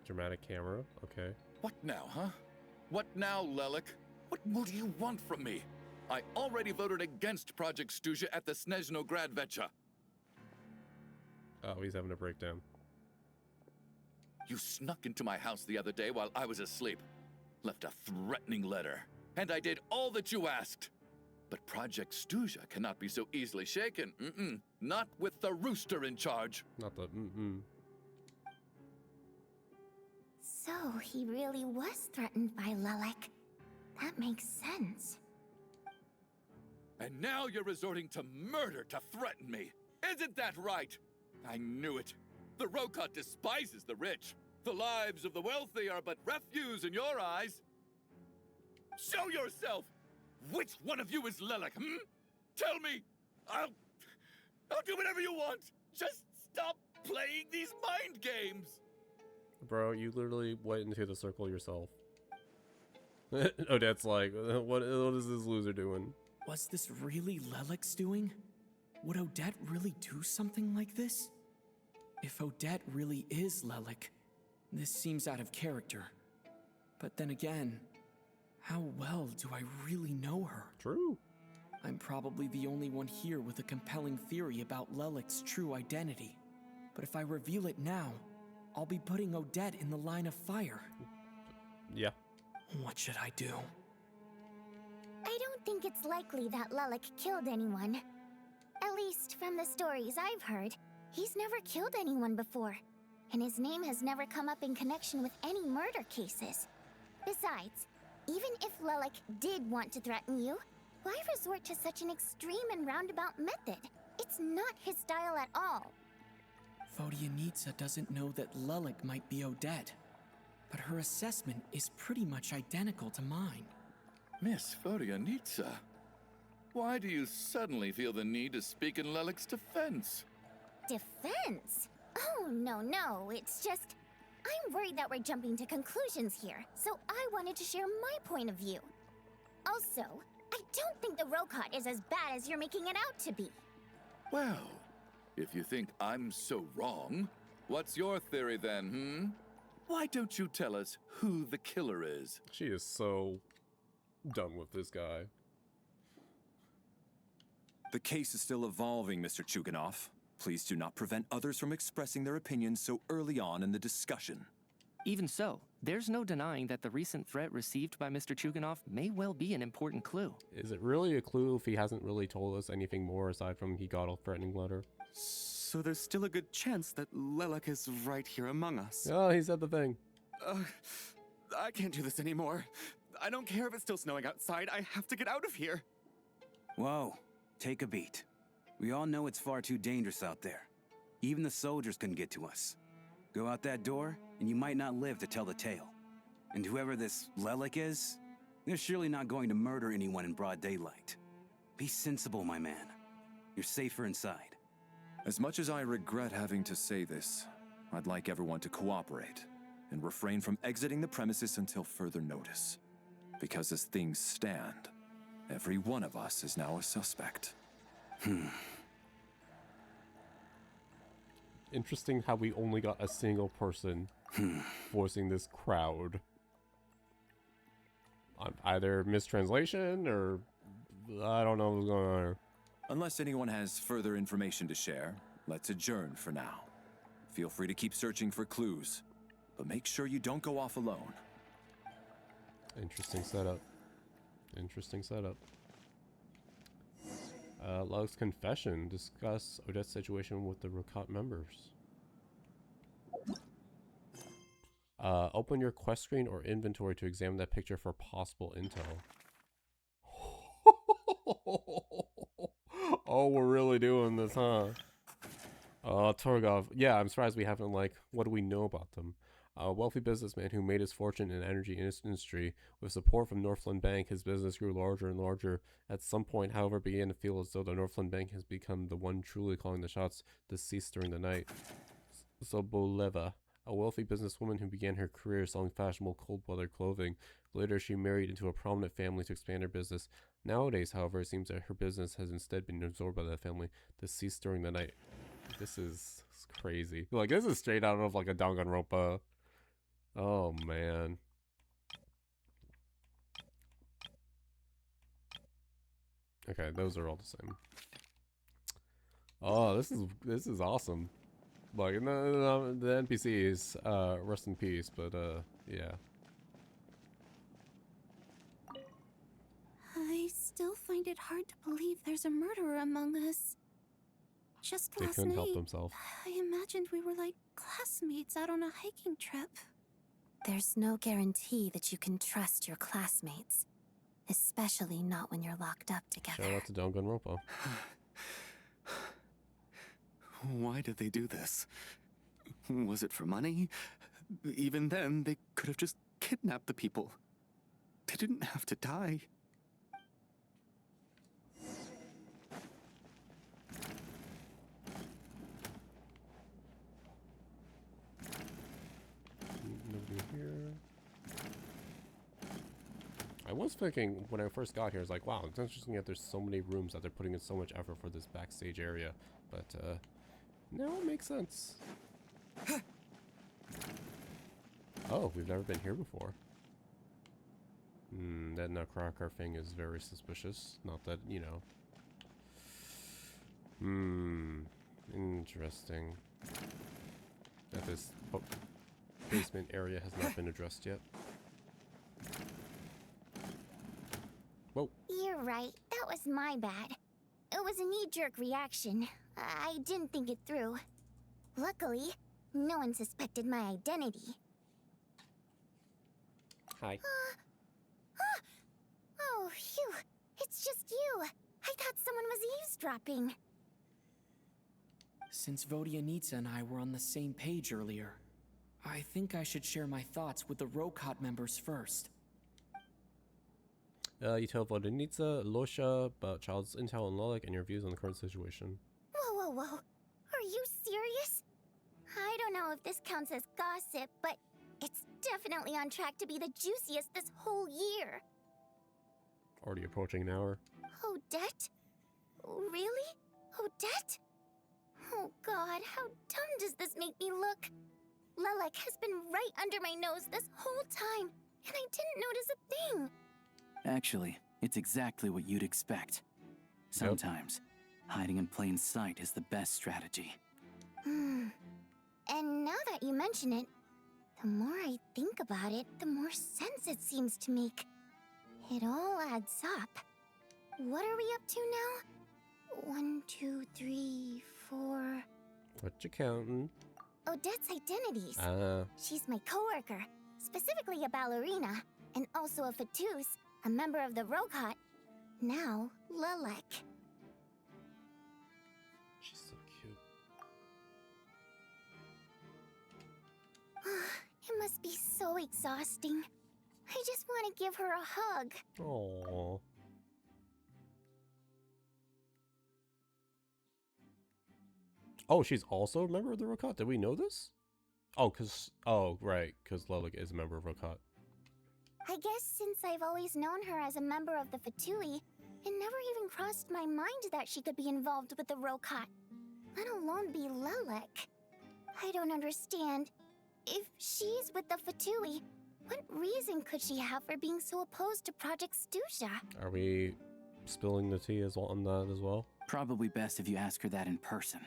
Dramatic camera, okay. What now, huh? What now, Lelik? What more do you want from me? I already voted against Project Stuja at the Snezhno Gradvecha. Oh, he's having a breakdown. You snuck into my house the other day while I was asleep. Left a threatening letter. And I did all that you asked. But Project Stuja cannot be so easily shaken. Not with the rooster in charge. Not the So he really was threatened by Lelik. That makes sense. And now you're resorting to murder to threaten me. Isn't that right? I knew it. The Rokot despises the rich. The lives of the wealthy are but refuse in your eyes. Show yourself! Which one of you is Lelik, Tell me! I'll do whatever you want! Just stop playing these mind games! Bro, you literally went into the circle yourself. Odette's like, what is this loser doing? Was this really Lelik's doing? Would Odette really do something like this? If Odette really is Lelik, this seems out of character. But then again, how well do I really know her? True. I'm probably the only one here with a compelling theory about Lelik's true identity. But if I reveal it now, I'll be putting Odette in the line of fire. Yeah. What should I do? I don't think it's likely that Lelik killed anyone. At least from the stories I've heard, he's never killed anyone before. And his name has never come up in connection with any murder cases. Besides, even if Lelik did want to threaten you, why resort to such an extreme and roundabout method? It's not his style at all. Vodyanitsa doesn't know that Lelik might be Odette, but her assessment is pretty much identical to mine. Miss Vodyanitsa, why do you suddenly feel the need to speak in Lelik's defense? Defense? Oh, no, it's just... I'm worried that we're jumping to conclusions here, so I wanted to share my point of view. Also, I don't think the Rokot is as bad as you're making it out to be. Well, if you think I'm so wrong, what's your theory then, Why don't you tell us who the killer is? She is so done with this guy. The case is still evolving, Mr. Chuganov. Please do not prevent others from expressing their opinions so early on in the discussion. Even so, there's no denying that the recent threat received by Mr. Chuganov may well be an important clue. Is it really a clue if he hasn't really told us anything more aside from he got a threatening letter? So there's still a good chance that Lelik is right here among us. Oh, he said the thing. I can't do this anymore. I don't care if it's still snowing outside. I have to get out of here. Whoa, take a beat. We all know it's far too dangerous out there. Even the soldiers couldn't get to us. Go out that door, and you might not live to tell the tale. And whoever this Lelik is, they're surely not going to murder anyone in broad daylight. Be sensible, my man. You're safer inside. As much as I regret having to say this, I'd like everyone to cooperate and refrain from exiting the premises until further notice. Because as things stand, every one of us is now a suspect. Interesting how we only got a single person voicing this crowd. Either mistranslation or I don't know what's going on here. Unless anyone has further information to share, let's adjourn for now. Feel free to keep searching for clues. but make sure you don't go off alone. Interesting setup. Interesting setup. Log's confession. Discuss Odette's situation with the Rokat members. Open your quest screen or inventory to examine that picture for possible intel. Oh, we're really doing this, huh? Torgov. Yeah, I'm surprised we haven't, like, what do we know about them? A wealthy businessman who made his fortune in energy industry. With support from Northland Bank, his business grew larger and larger. At some point, however, it began to feel as though the Northland Bank has become the one truly calling the shots, deceased during the night. Soboleva, a wealthy businesswoman who began her career selling fashionable cold-weather clothing. Later, she married into a prominent family to expand her business. Nowadays, however, it seems that her business has instead been absorbed by that family, deceased during the night. This is crazy. Like, this is straight out of, like, a Danganronpa. Oh, man. Okay, those are all the same. Oh, this is awesome. Like, the NPCs, rest in peace, but, yeah. I still find it hard to believe there's a murderer among us. Just They last couldn't night, help themselves. I imagined we were like classmates out on a hiking trip. There's no guarantee that you can trust your classmates. Especially not when you're locked up together. Shout out to Danganronpa. Why did they do this? Was it for money? Even then, they could have just kidnapped the people. They didn't have to die. Nobody here. I was thinking when I first got here, I was like, wow, it's interesting that there's so many rooms that they're putting in so much effort for this backstage area. But, no, it makes sense. Oh, we've never been here before. That Nutcracker thing is very suspicious. Not that, you know. Interesting. That this basement area has not been addressed yet. Whoa. You're right. That was my bad. It was a knee-jerk reaction. I didn't think it through. Luckily, no one suspected my identity. Hi. Oh, phew. It's just you. I thought someone was eavesdropping. Since Vodyanitsa and I were on the same page earlier, I think I should share my thoughts with the Rokat members first. You tell Vodyanitsa, Losha about Child's intel and Lolik and your views on the current situation. Whoa, whoa, whoa. Are you serious? I don't know if this counts as gossip, but it's definitely on track to be the juiciest this whole year. Already approaching an hour. Odette? Really? Odette? Oh god, how dumb does this make me look? Lelek has been right under my nose this whole time, and I didn't notice a thing. Actually, it's exactly what you'd expect. Sometimes, hiding in plain sight is the best strategy. And now that you mention it, the more I think about it, the more sense it seems to make. It all adds up. What are we up to now? 1, 2, 3, 4... What you counting? Odette's identities. Ah. She's my coworker, specifically a ballerina, and also a Fatous, a member of the Rokat. Now, Lelek. She's so cute. It must be so exhausting. I just want to give her a hug. Aww. Oh, she's also a member of the Rokat? Did we know this? Oh, right, because Lelik is a member of Rokat. I guess since I've always known her as a member of the Fatui, it never even crossed my mind that she could be involved with the Rokat, let alone be Lelek. I don't understand. If she's with the Fatui, what reason could she have for being so opposed to Project Stusha? Are we spilling the tea as well on that as well? Probably best if you ask her that in person.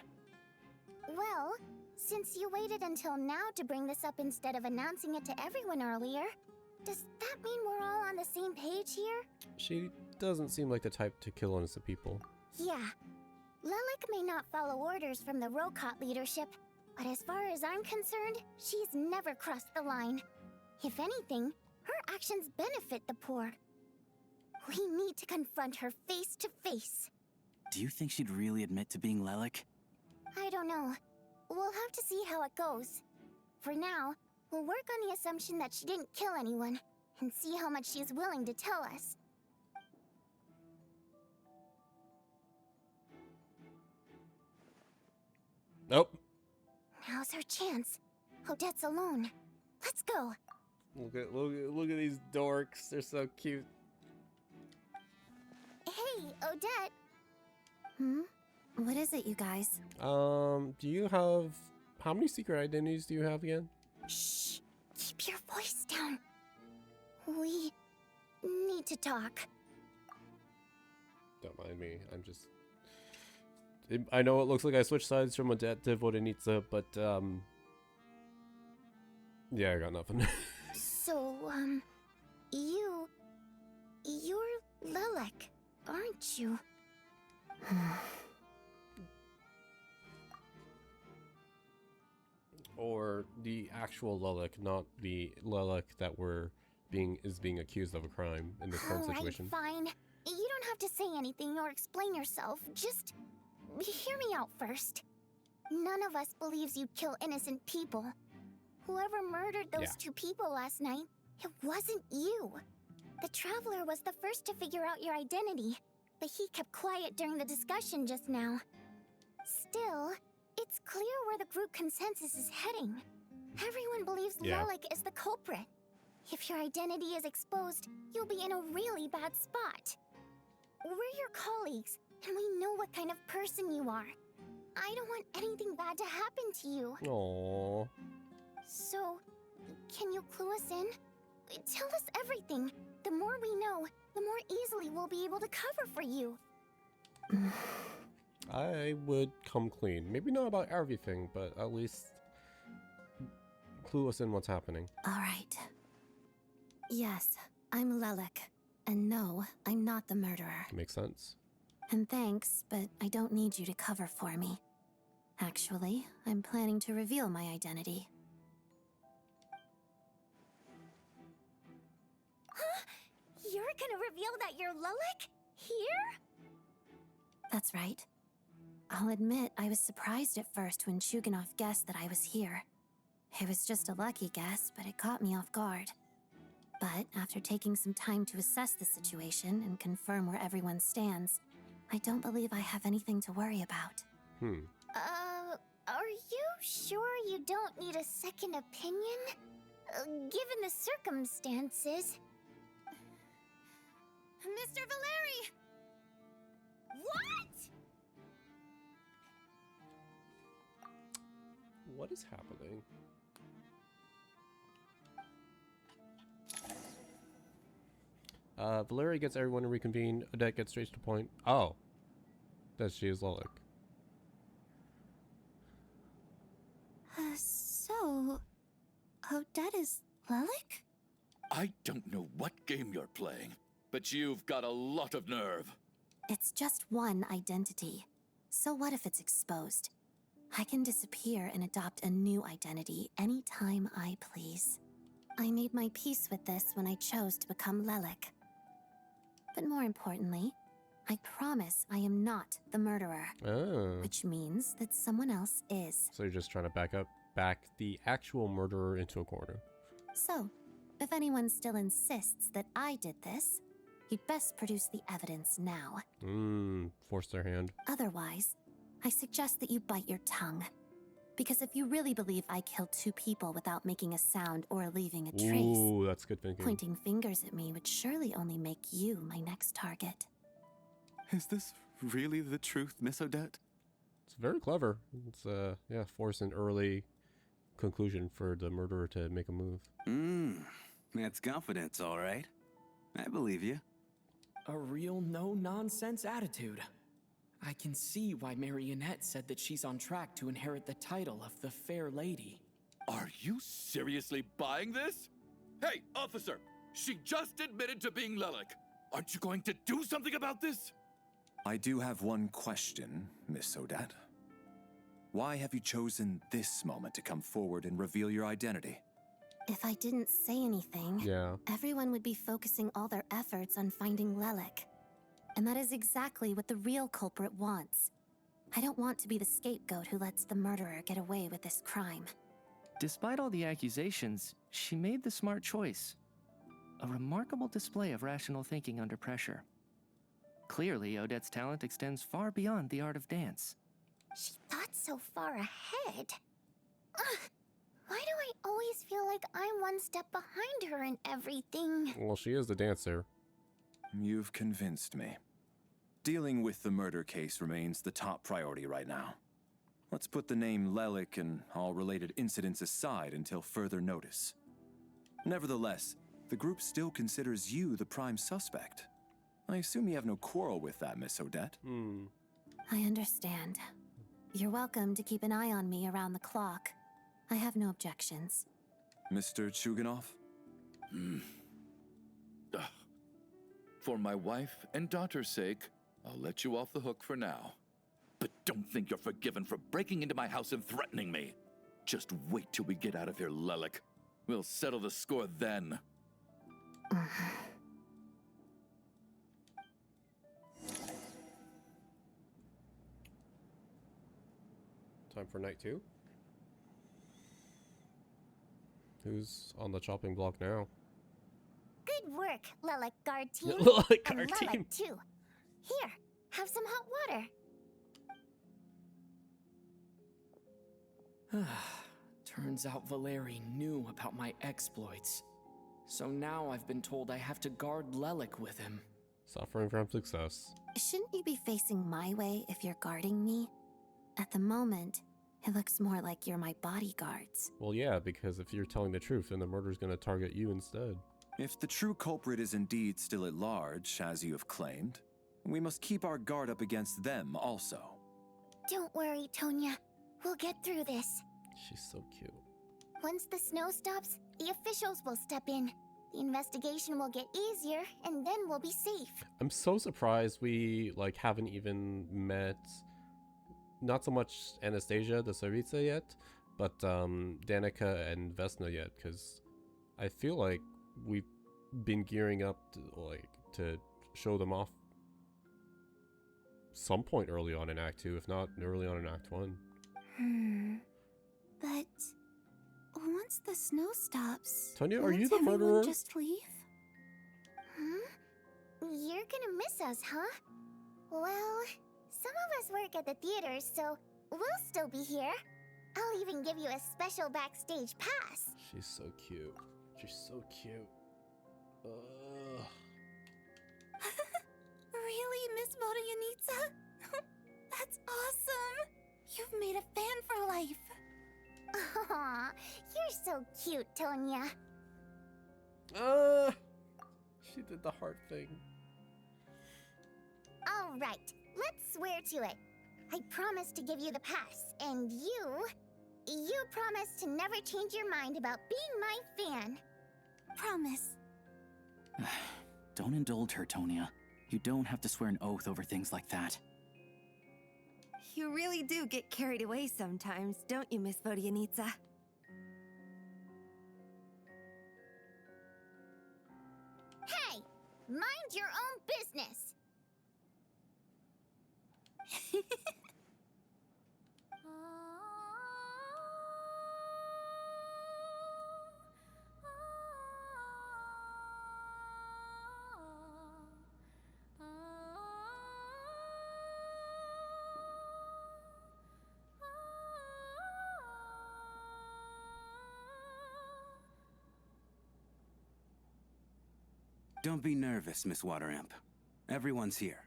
Well, since you You waited until now to bring this up instead of announcing it to everyone earlier. Does that mean we're all on the same page here? She doesn't seem like the type to kill innocent people. Yeah. Lilac may not follow orders from the Rokot leadership, but as far as I'm concerned, she's never crossed the line. If anything, her actions benefit the poor. We need to confront her face to face. Do you think she'd really admit to being Lilac? I don't know. We'll have to see how it goes. For now, we'll work on the assumption that she didn't kill anyone, and see how much she's willing to tell us. Nope. Now's her chance. Odette's alone. Let's go. Look at these dorks. They're so cute. Hey, Odette. Hmm? What is it, you guys? Do you have... How many secret identities do you have again? Shh. Keep your voice down. We need to talk. Don't mind me. I'm just... I know it looks like I switched sides from Odette to Vodenitsa, but, yeah, I got nothing. So, you're Lilac, aren't you? Or the actual Lilac, not the Lilac that is being accused of a crime in this current situation. Alright, fine. You don't have to say anything or explain yourself. Just hear me out first. None of us believes you'd kill innocent people. Whoever murdered those two people last night, it wasn't you. The Traveler was the first to figure out your identity, but he kept quiet during the discussion just now. Still, it's clear where the group consensus is heading. Everyone believes Lilac is the culprit. If your identity is exposed, you'll be in a really bad spot. We're your colleagues, and we know what kind of person you are. I don't want anything bad to happen to you. Aww. So, can you clue us in? Tell us everything. The more we know, the more easily we'll be able to cover for you. I would come clean. Maybe not about everything, but at least clue us in what's happening. Alright. Yes, I'm Lilac. And no, I'm not the murderer. Makes sense. And thanks, but I don't need you to cover for me. Actually, I'm planning to reveal my identity. Huh? You're gonna reveal that you're Lilac? Here? That's right. I'll admit I was surprised at first when Chuganov guessed that I was here. It was just a lucky guess, but it caught me off guard. But after taking some time to assess the situation and confirm where everyone stands, I don't believe I have anything to worry about. Are you sure you don't need a second opinion? Given the circumstances... Mr. Valeri! What?! What is happening? Valeri gets everyone to reconvene. Odette gets straight to the point. Oh. That she is Lilac. So... Odette is Lilac? I don't know what game you're playing, but you've got a lot of nerve. It's just one identity. So what if it's exposed? I can disappear and adopt a new identity anytime I please. I made my peace with this when I chose to become Lilac. But more importantly, I promise I am not the murderer. Oh. Which means that someone else is. So you're just trying to back the actual murderer into a corner. So, if anyone still insists that I did this, you'd best produce the evidence now. Force their hand. Otherwise, I suggest that you bite your tongue. Because if you really believe I killed two people without making a sound or leaving a trace, Ooh, that's good thinking. pointing fingers at me would surely only make you my next target. Is this really the truth, Miss Odette? It's very clever. It's, yeah, force an early conclusion for the murderer to make a move. That's confidence, all right. I believe you. A real no-nonsense attitude. I can see why Marionette said that she's on track to inherit the title of the Fair Lady. Are you seriously buying this? Hey, officer! She just admitted to being Lelik. Aren't you going to do something about this? I do have one question, Miss Odette. Why have you chosen this moment to come forward and reveal your identity? If I didn't say anything, everyone would be focusing all their efforts on finding Lelik. And that is exactly what the real culprit wants. I don't want to be the scapegoat who lets the murderer get away with this crime. Despite all the accusations, she made the smart choice. A remarkable display of rational thinking under pressure. Clearly, Odette's talent extends far beyond the art of dance. She thought so far ahead. Ugh. Why do I always feel like I'm one step behind her in everything? Well, she is the dancer. You've convinced me. Dealing with the murder case remains the top priority right now. Let's put the name Lelik and all related incidents aside until further notice. Nevertheless, the group still considers you the prime suspect. I assume you have no quarrel with that, Miss Odette? I understand. You're welcome to keep an eye on me around the clock. I have no objections. Mr. Chuganov? For my wife and daughter's sake, I'll let you off the hook for now. But don't think you're forgiven for breaking into my house and threatening me. Just wait till we get out of here, Lelik. We'll settle the score then. Time for night 2. Who's on the chopping block now? Good work, Lelik Guard Team. Lelik Guard And Team. Lelik too. Here, have some hot water. Turns out Valeri knew about my exploits. So now I've been told I have to guard Lelik with him. Suffering from success. Shouldn't you be facing my way if you're guarding me? At the moment, it looks more like you're my bodyguards. Well, yeah, because if you're telling the truth, then the murderer's gonna target you instead. If the true culprit is indeed still at large, as you have claimed, we must keep our guard up against them also. Don't worry, Tonya. We'll get through this. She's so cute. Once the snow stops, the officials will step in. The investigation will get easier, and then we'll be safe. I'm so surprised we haven't even met not so much Anastasia the Tsaritsa yet, but Danica and Vesna yet, because I feel like we've been gearing up to show them off some point early on in Act 2, if not early on in Act 1. But once the snow stops, Tonya, are you won't the everyone murderer? just leave? You're gonna miss us, huh? Well, some of us work at the theaters, so we'll still be here. I'll even give you a special backstage pass. She's so cute. She's so cute. Really, Miss Vodyanitsa? That's awesome! You've made a fan for life. Aw, you're so cute, Tonya. She did the heart thing. All right, let's swear to it. I promise to give you the pass, and you promise to never change your mind about being my fan. Promise. Don't indulge her, Tonya. You don't have to swear an oath over things like that. You really do get carried away sometimes, don't you, Miss Vodyanitsa? Hey, mind your own business. Don't be nervous, Miss Wateramp. Everyone's here.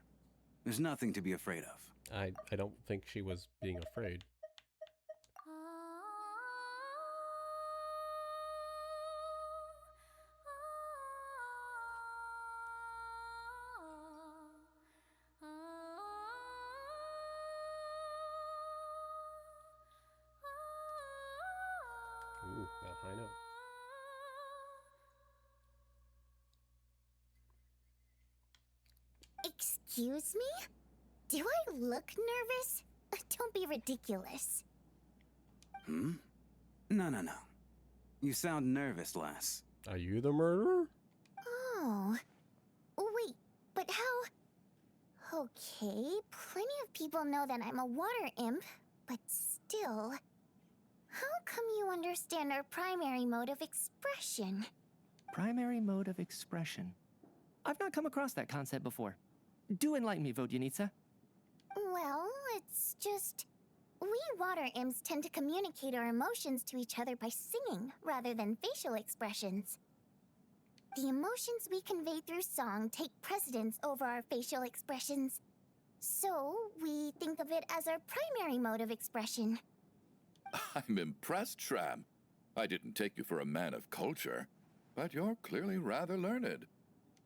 There's nothing to be afraid of. I don't think she was being afraid. Ooh, that high note. Excuse me? Do I look nervous? Don't be ridiculous. Hmm? No. You sound nervous, lass. Are you the murderer? Oh. Wait, but how... Okay, plenty of people know that I'm a water imp, but still... How come you understand our primary mode of expression? Primary mode of expression. I've not come across that concept before. Do enlighten me, Vodyanica. Well, it's just... We water imps tend to communicate our emotions to each other by singing, rather than facial expressions. The emotions we convey through song take precedence over our facial expressions. So, we think of it as our primary mode of expression. I'm impressed, Shram. I didn't take you for a man of culture, but you're clearly rather learned.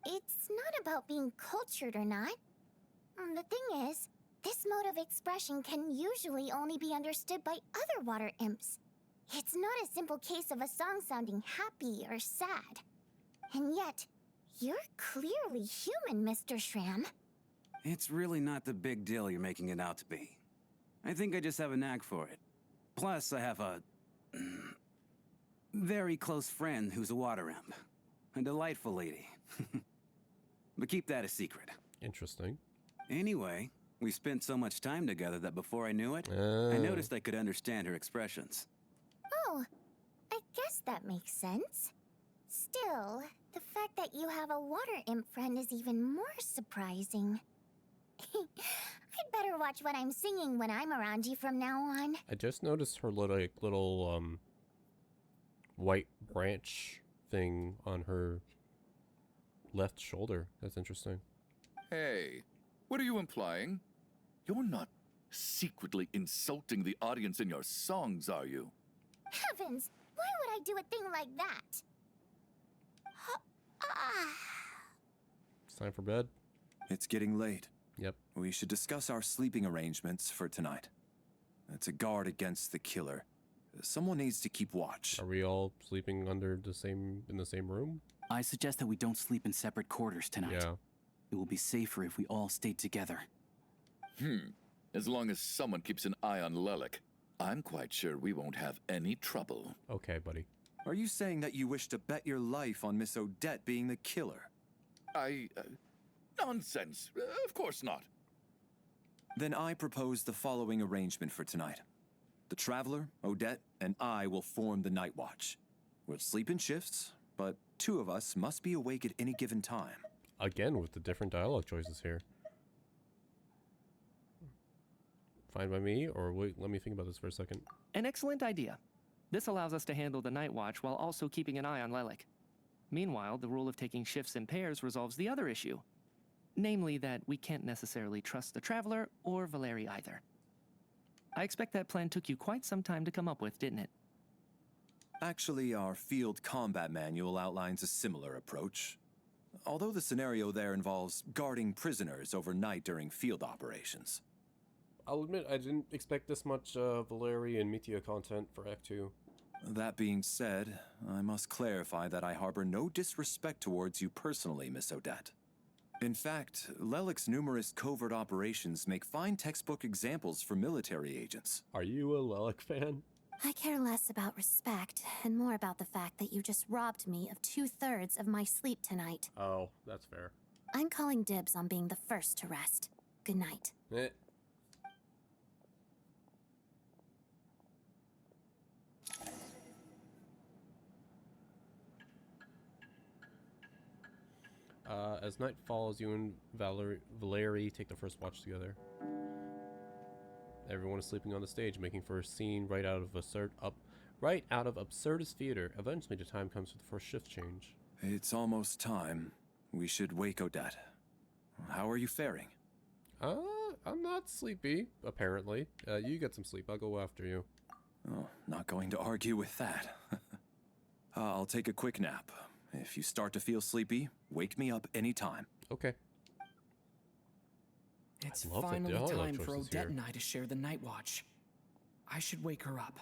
It's not about being cultured or not. The thing is, this mode of expression can usually only be understood by other water imps. It's not a simple case of a song sounding happy or sad. And yet, you're clearly human, Mr. Shram. It's really not the big deal you're making it out to be. I think I just have a knack for it. Plus, I have a... very close friend who's a water imp. A delightful lady. But keep that a secret. Interesting. Anyway, we spent so much time together that before I knew it, I noticed I could understand her expressions. Oh, I guess that makes sense. Still, the fact that you have a water imp friend is even more surprising. I'd better watch what I'm singing when I'm around you from now on. I just noticed her little white branch thing on her left shoulder. That's interesting. Hey, what are you implying? You're not secretly insulting the audience in your songs, are you? Heavens, why would I do a thing like that? It's time for bed. It's getting late. Yep. We should discuss our sleeping arrangements for tonight. To guard against the killer, someone needs to keep watch. Are we all sleeping in the same room? I suggest that we don't sleep in separate quarters tonight. Yeah. It will be safer if we all stay together. As long as someone keeps an eye on Lelik, I'm quite sure we won't have any trouble. Okay, buddy. Are you saying that you wish to bet your life on Miss Odette being the killer? Nonsense. Of course not. Then I propose the following arrangement for tonight. The Traveler, Odette, and I will form the Night Watch. We'll sleep in shifts, but two of us must be awake at any given time. Again, with the different dialogue choices here. Fine by me, or wait, let me think about this for a second. An excellent idea. This allows us to handle the night watch while also keeping an eye on Lelik. Meanwhile, the rule of taking shifts in pairs resolves the other issue. Namely that we can't necessarily trust the Traveler or Valeri either. I expect that plan took you quite some time to come up with, didn't it? Actually, our field combat manual outlines a similar approach. Although the scenario there involves guarding prisoners overnight during field operations. I'll admit, I didn't expect this much Valeri and Mitya content for Act 2. That being said, I must clarify that I harbor no disrespect towards you personally, Miss Odette. In fact, Lelik's numerous covert operations make fine textbook examples for military agents. Are you a Lelik fan? I care less about respect and more about the fact that you just robbed me of 2/3 of my sleep tonight. Oh, that's fair. I'm calling dibs on being the first to rest. Good night. As night falls, you and Valeri take the first watch together. Everyone is sleeping on the stage, making for a scene right out of absurdist theater. Eventually, the time comes for the first shift change. It's almost time. We should wake Odette. How are you faring? I'm not sleepy, apparently. You get some sleep. I'll go after you. Oh, not going to argue with that. I'll take a quick nap. If you start to feel sleepy, wake me up anytime. Okay. It's I love the finally dialogue time for choices Odette here. and I to share the night watch. I should wake her up.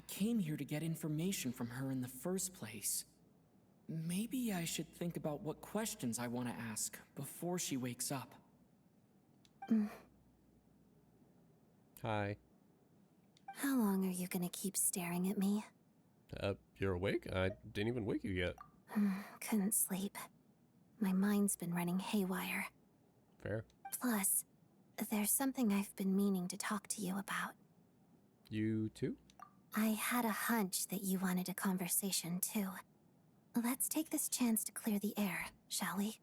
came here to get information from her in the first place. Maybe I should think about what questions I want to ask before she wakes up. Hi. How long are you gonna keep staring at me? You're awake? I didn't even wake you yet. Couldn't sleep. My mind's been running haywire. Fair. Plus, there's something I've been meaning to talk to you about. You too? I had a hunch that you wanted a conversation too. Let's take this chance to clear the air, shall we?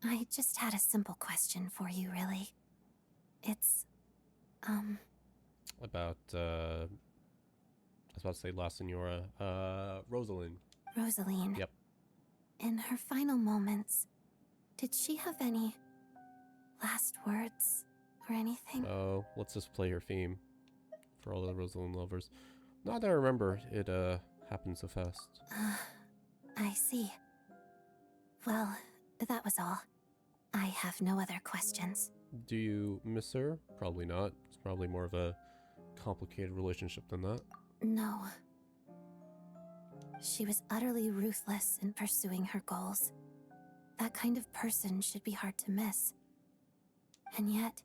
I just had a simple question for you, really. It's, About, I was about to say La Senora. Rosalind. Rosaline. Yep. In her final moments, did she have any last words or anything? Oh, let's just play her theme for all the Rosalind lovers. Not that I remember, it happened so fast. I see. Well, that was all. I have no other questions. Do you miss her? Probably not. It's probably more of a complicated relationship than that. No. She was utterly ruthless in pursuing her goals. That kind of person should be hard to miss. And yet,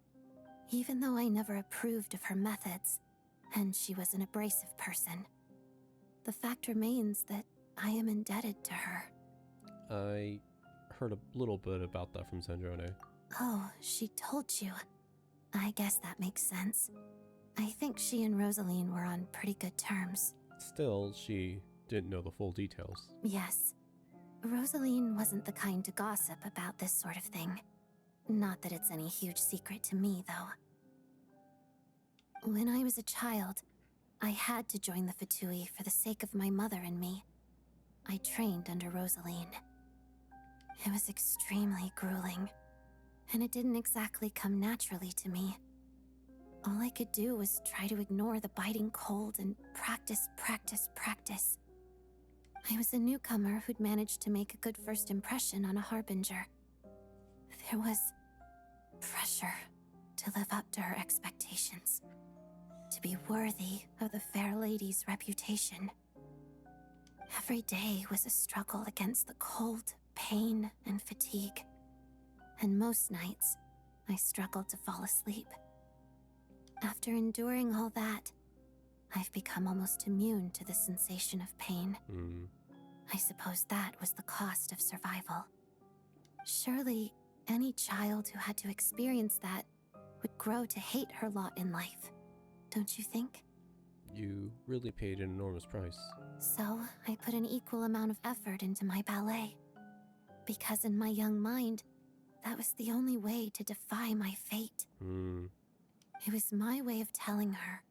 even though I never approved of her methods, and she was an abrasive person, the fact remains that I am indebted to her. I heard a little bit about that from Zandrone. Oh, she told you. I guess that makes sense. I think she and Rosaline were on pretty good terms. Still, she didn't know the full details. Yes. Rosaline wasn't the kind to gossip about this sort of thing. Not that it's any huge secret to me, though. When I was a child, I had to join the Fatui for the sake of my mother and me. I trained under Rosaline. It was extremely grueling, and it didn't exactly come naturally to me. All I could do was try to ignore the biting cold and practice, practice, practice. I was a newcomer who'd managed to make a good first impression on a harbinger. There was pressure to live up to her expectations, to be worthy of the fair lady's reputation. Every day was a struggle against the cold, pain, and fatigue. And most nights, I struggled to fall asleep. After enduring all that, I've become almost immune to the sensation of pain. I suppose that was the cost of survival. Surely, any child who had to experience that would grow to hate her lot in life, don't you think? You really paid an enormous price. So, I put an equal amount of effort into my ballet. Because in my young mind, that was the only way to defy my fate. It was my way of telling her,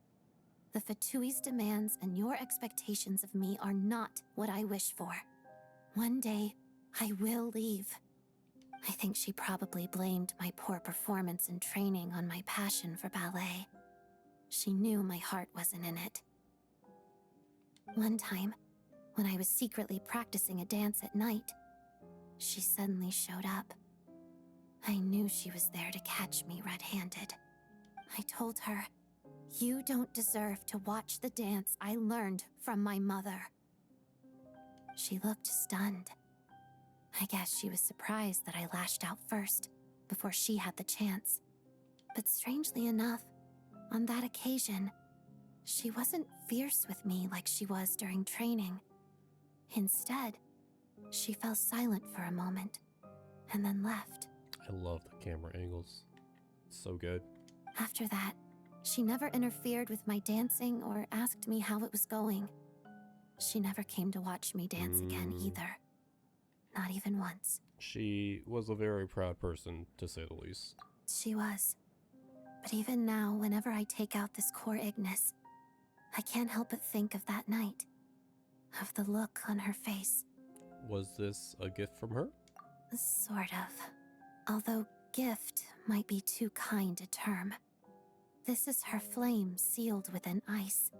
the Fatui's demands and your expectations of me are not what I wish for. One day, I will leave. I think she probably blamed my poor performance in training on my passion for ballet. She knew my heart wasn't in it. One time, when I was secretly practicing a dance at night, she suddenly showed up. I knew she was there to catch me red-handed. I told her, "You don't deserve to watch the dance I learned from my mother." She looked stunned. I guess she was surprised that I lashed out first, before she had the chance. But strangely enough, on that occasion, she wasn't fierce with me like she was during training. Instead, she fell silent for a moment, and then left. I love the camera angles. It's so good. After that, she never interfered with my dancing or asked me how it was going. She never came to watch me dance again either. Not even once. She was a very proud person, to say the least. She was. But even now, whenever I take out this core Ignis, I can't help but think of that night. Of the look on her face. Was this a gift from her? Sort of. Although gift might be too kind a term. This is her flame sealed within ice.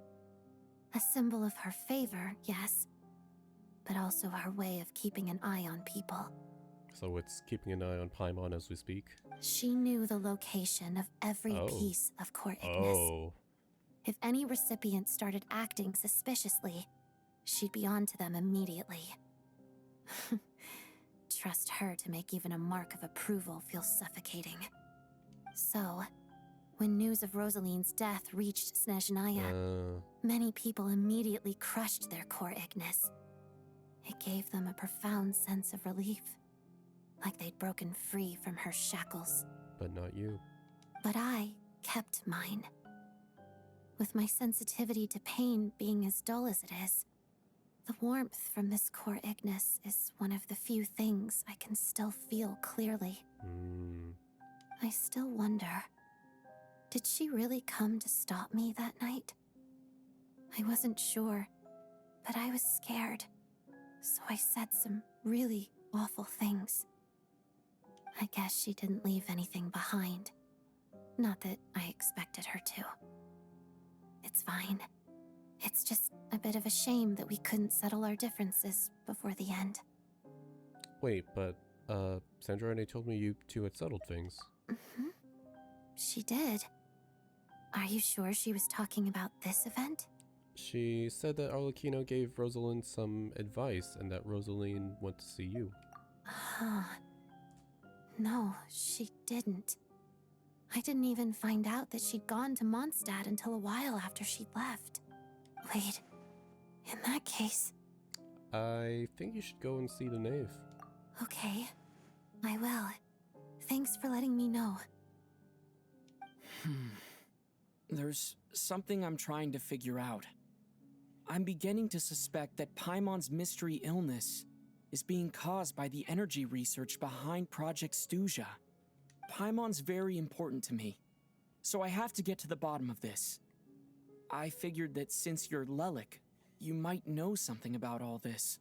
A symbol of her favor, yes, but also her way of keeping an eye on people. So it's keeping an eye on Paimon as we speak. She knew the location of every piece of Core Ignis. Oh. If any recipient started acting suspiciously, she'd be on to them immediately. Trust her to make even a mark of approval feel suffocating. So, when news of Rosaline's death reached Snezhnaya, many people immediately crushed their Core Ignis. It gave them a profound sense of relief, like they'd broken free from her shackles. But not you. But I kept mine. With my sensitivity to pain being as dull as it is, the warmth from this Core Ignis is one of the few things I can still feel clearly. I still wonder, did she really come to stop me that night? I wasn't sure, but I was scared, so I said some really awful things. I guess she didn't leave anything behind. Not that I expected her to. It's fine. It's just a bit of a shame that we couldn't settle our differences before the end. Wait, but, Sandra told me you two had settled things. She did. Are you sure she was talking about this event? She said that Arlecchino gave Rosalind some advice and that Rosaline went to see you. Huh. No, she didn't. I didn't even find out that she'd gone to Mondstadt until a while after she'd left. Wait, in that case... I think you should go and see the Knave. Okay, I will. Thanks for letting me know. There's something I'm trying to figure out. I'm beginning to suspect that Paimon's mystery illness is being caused by the energy research behind Project Stuja. Paimon's very important to me, so I have to get to the bottom of this. I figured that since you're Lelik, you might know something about all this.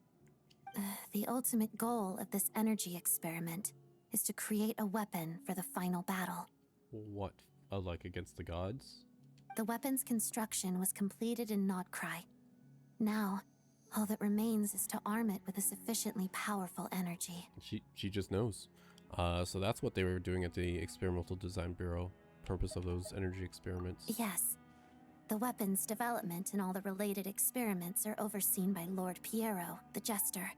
The ultimate goal of this energy experiment is to create a weapon for the final battle. What? Like against the gods? The weapon's construction was completed in Nodcry. Now, all that remains is to arm it with a sufficiently powerful energy. She just knows. So that's what they were doing at the Experimental Design Bureau. Purpose of those energy experiments. Yes. The weapon's development and all the related experiments are overseen by Lord Piero, the Jester.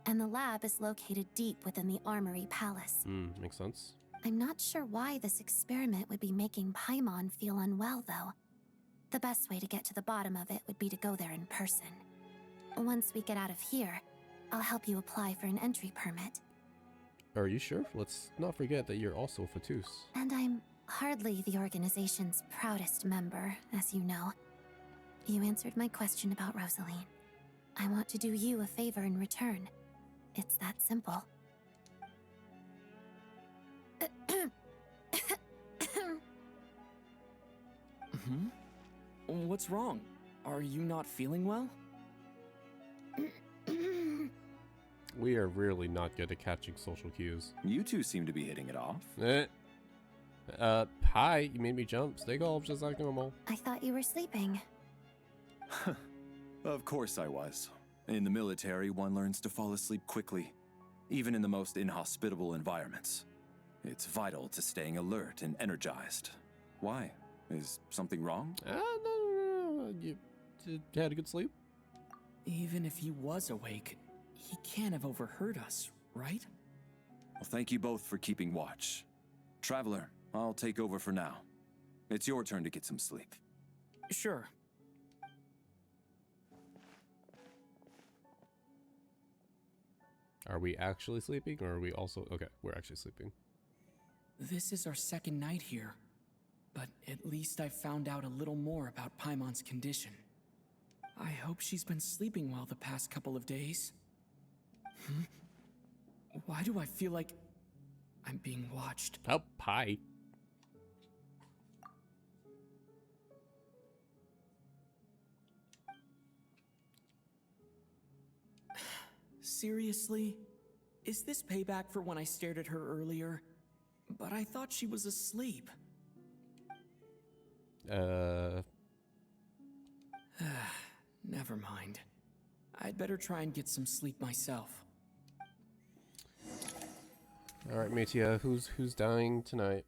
And the lab is located deep within the Armory Palace. Makes sense. I'm not sure why this experiment would be making Paimon feel unwell, though. The best way to get to the bottom of it would be to go there in person. Once we get out of here, I'll help you apply for an entry permit. Are you sure? Let's not forget that you're also Fatus. And I'm hardly the organization's proudest member, as you know. You answered my question about Rosaline. I want to do you a favor in return. It's that simple. What's wrong? Are you not feeling well? We are really not good at catching social cues. You two seem to be hitting it off. Hi, you made me jump. Stay calm, just like normal. I thought you were sleeping. Of course I was. In the military, one learns to fall asleep quickly, even in the most inhospitable environments. It's vital to staying alert and energized. Why? Is something wrong? No. You had a good sleep? Even if he was awake, he can't have overheard us, right? Well, thank you both for keeping watch. Traveler, I'll take over for now. It's your turn to get some sleep. Sure. Are we actually sleeping, or are we also... Okay, we're actually sleeping. This is our second night here, but at least I found out a little more about Paimon's condition. I hope she's been sleeping well the past couple of days. Why do I feel like I'm being watched? Oh, hi. Seriously? Is this payback for when I stared at her earlier? But I thought she was asleep. Never mind. I'd better try and get some sleep myself. Alright, Matia, who's dying tonight?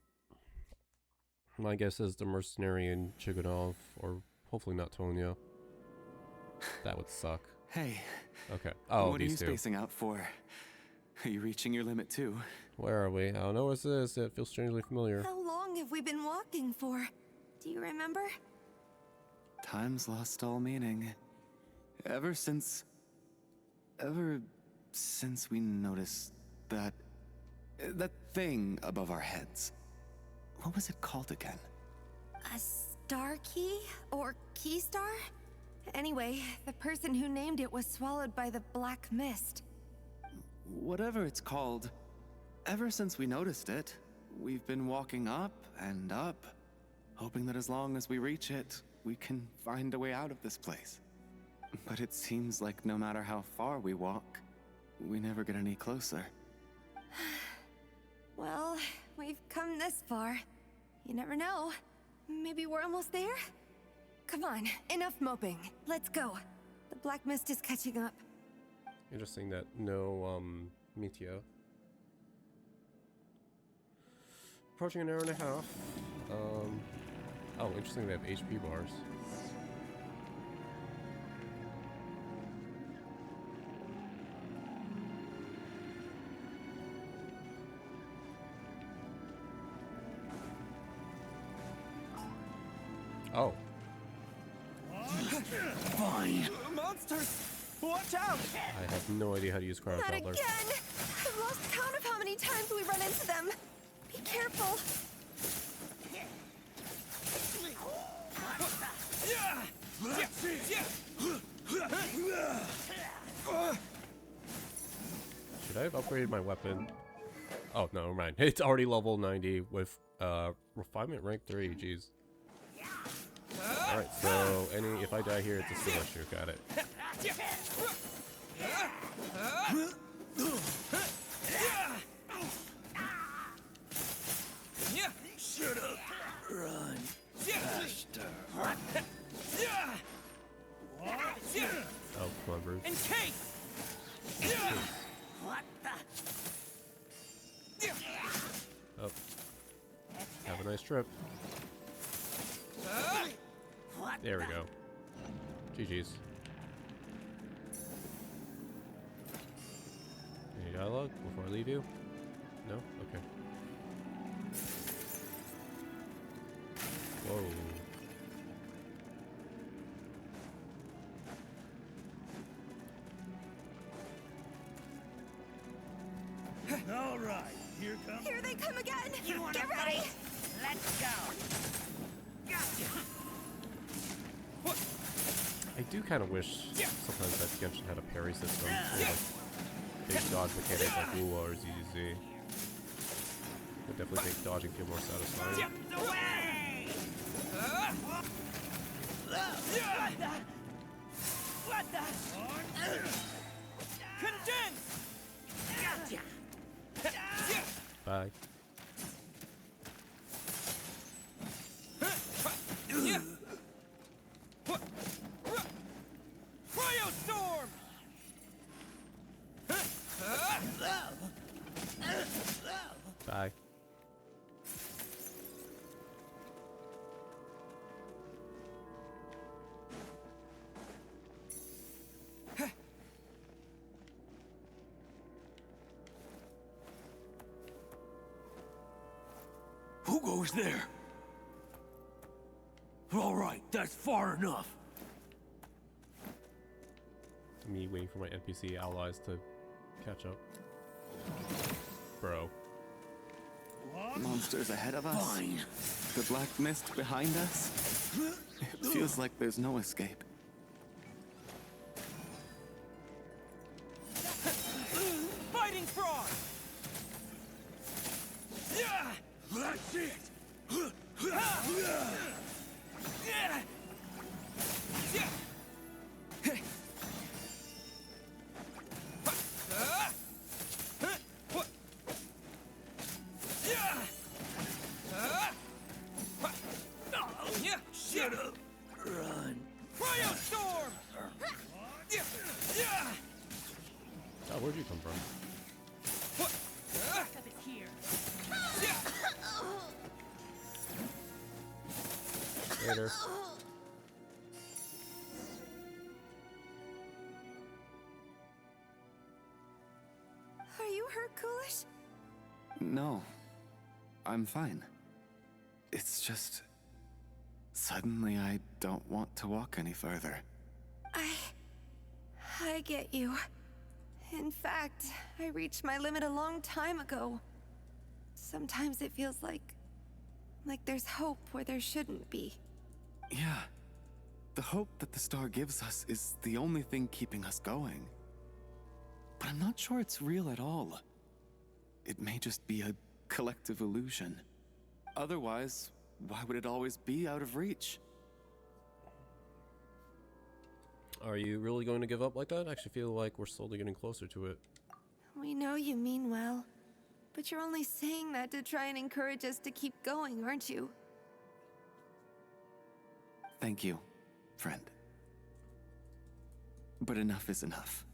My guess is the mercenary and Chiganov, or hopefully not Tonya. That would suck. Hey. Okay. Oh, what are you these two. spacing out for? Are you reaching your limit too? Where are we? I don't know what this is. It feels strangely familiar. How long have we been walking for? Do you remember? Time's lost all meaning. Ever since we noticed that thing above our heads. What was it called again? A star key? Or key star? Anyway, the person who named it was swallowed by the black mist. Whatever it's called, ever since we noticed it, we've been walking up and up, hoping that as long as we reach it, we can find a way out of this place. But it seems like no matter how far we walk, we never get any closer. Well, we've come this far. You never know. Maybe we're almost there? Come on, enough moping. Let's go. The black mist is catching up. Interesting that no, Meteor. Approaching an hour and a half. Oh, interesting they have HP bars. Oh. Fine. Monsters! Watch out! I have no idea how to use Cryo Not Traveler. again! I've lost count of how many times we run into them. Be careful. Should I have upgraded my weapon? Oh, no, never mind. It's already level 90 with refinement rank 3, jeez. Alright, so if I die here, it's a skill issue. Got it. Shut up. Run. Faster. Oh, come on, Bruce. Encase. What the? Oh. Have a nice trip. There we go. GG's. Any dialogue before I leave you? No? Okay. Whoa. All right, here comes. Here they come again! You wanna Get ready! fight? Let's go. Gotcha. I do kind of wish sometimes that Genshin had a parry system. Or like big dodge mechanic like Lua or ZZ. Would definitely make dodging feel more satisfying. What the? Condense! Gotcha! Bye. Cryostorm! Bye. Who goes there? All right, that's far enough. Me waiting for my NPC allies to catch up. Bro. Monsters ahead of us. Fine. The black mist behind us. It feels like there's no escape. Fighting frog! That's it. Shut up! Run! Cryostorm! Oh, where'd you come from? here. Later. Are you hurt, Coolish? No, I'm fine. It's just... suddenly I don't want to walk any further. I get you. In fact, I reached my limit a long time ago. Sometimes it feels like there's hope where there shouldn't be. Yeah. The hope that the star gives us is the only thing keeping us going. But I'm not sure it's real at all. It may just be a collective illusion. Otherwise, why would it always be out of reach? Are you really going to give up like that? I actually feel like we're slowly getting closer to it. We know you mean well, but you're only saying that to try and encourage us to keep going, aren't you? Thank you, friend. But enough is enough.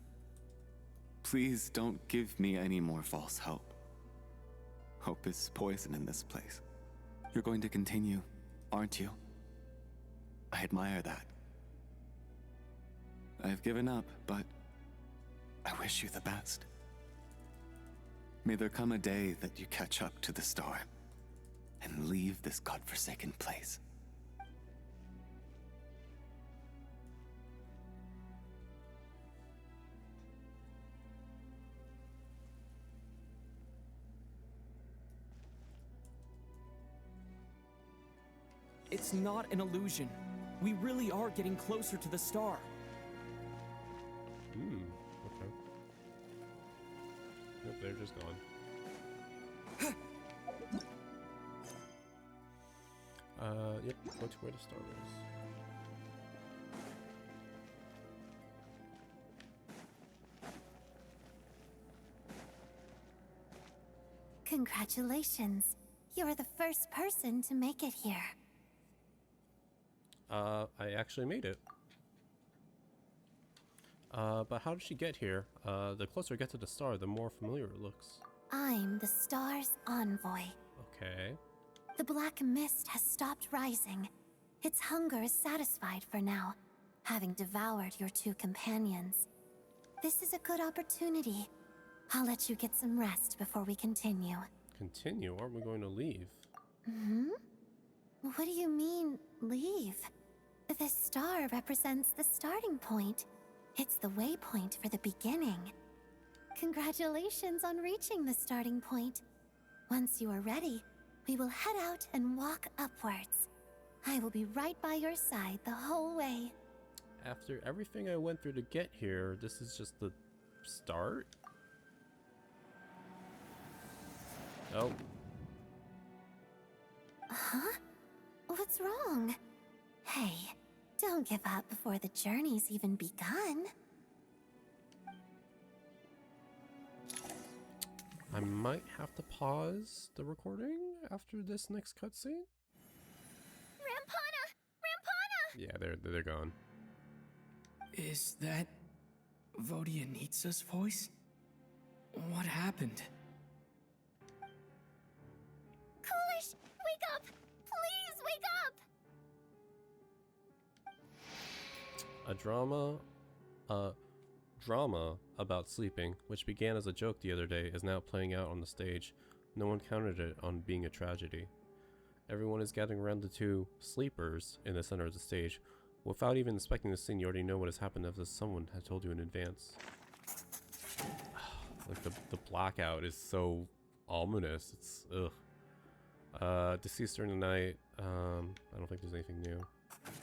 Please don't give me any more false hope. Hope is poison in this place. You're going to continue, aren't you? I admire that. I've given up, but I wish you the best. May there come a day that you catch up to the star and leave this godforsaken place. It's not an illusion. We really are getting closer to the star. Okay. Yep, they're just gone. Yep, go to where the star is. Congratulations. You're the first person to make it here. I actually made it. But how did she get here? The closer I get to the star, the more familiar it looks. I'm the star's envoy. Okay. The black mist has stopped rising. Its hunger is satisfied for now, having devoured your two companions. This is a good opportunity. I'll let you get some rest before we continue. Continue? Aren't we going to leave? What do you mean, leave? The star represents the starting point. It's the waypoint for the beginning. Congratulations on reaching the starting point. Once you are ready, we will head out and walk upwards. I will be right by your side the whole way. After everything I went through to get here, this is just the start? Oh. Huh? What's wrong? Hey, don't give up before the journey's even begun. I might have to pause the recording after this next cutscene. Rampana! Rampana! Yeah, they're gone. Is that Vodyanitsa's voice? What happened? Coolish, wake up! Please wake up! A drama about sleeping, which began as a joke the other day, is now playing out on the stage. No one counted it on being a tragedy. Everyone is gathering around the two sleepers in the center of the stage. Without even inspecting the scene, you already know what has happened as if someone had told you in advance. Like the blackout is so ominous. It's ugh. Deceased during the night. I don't think there's anything new.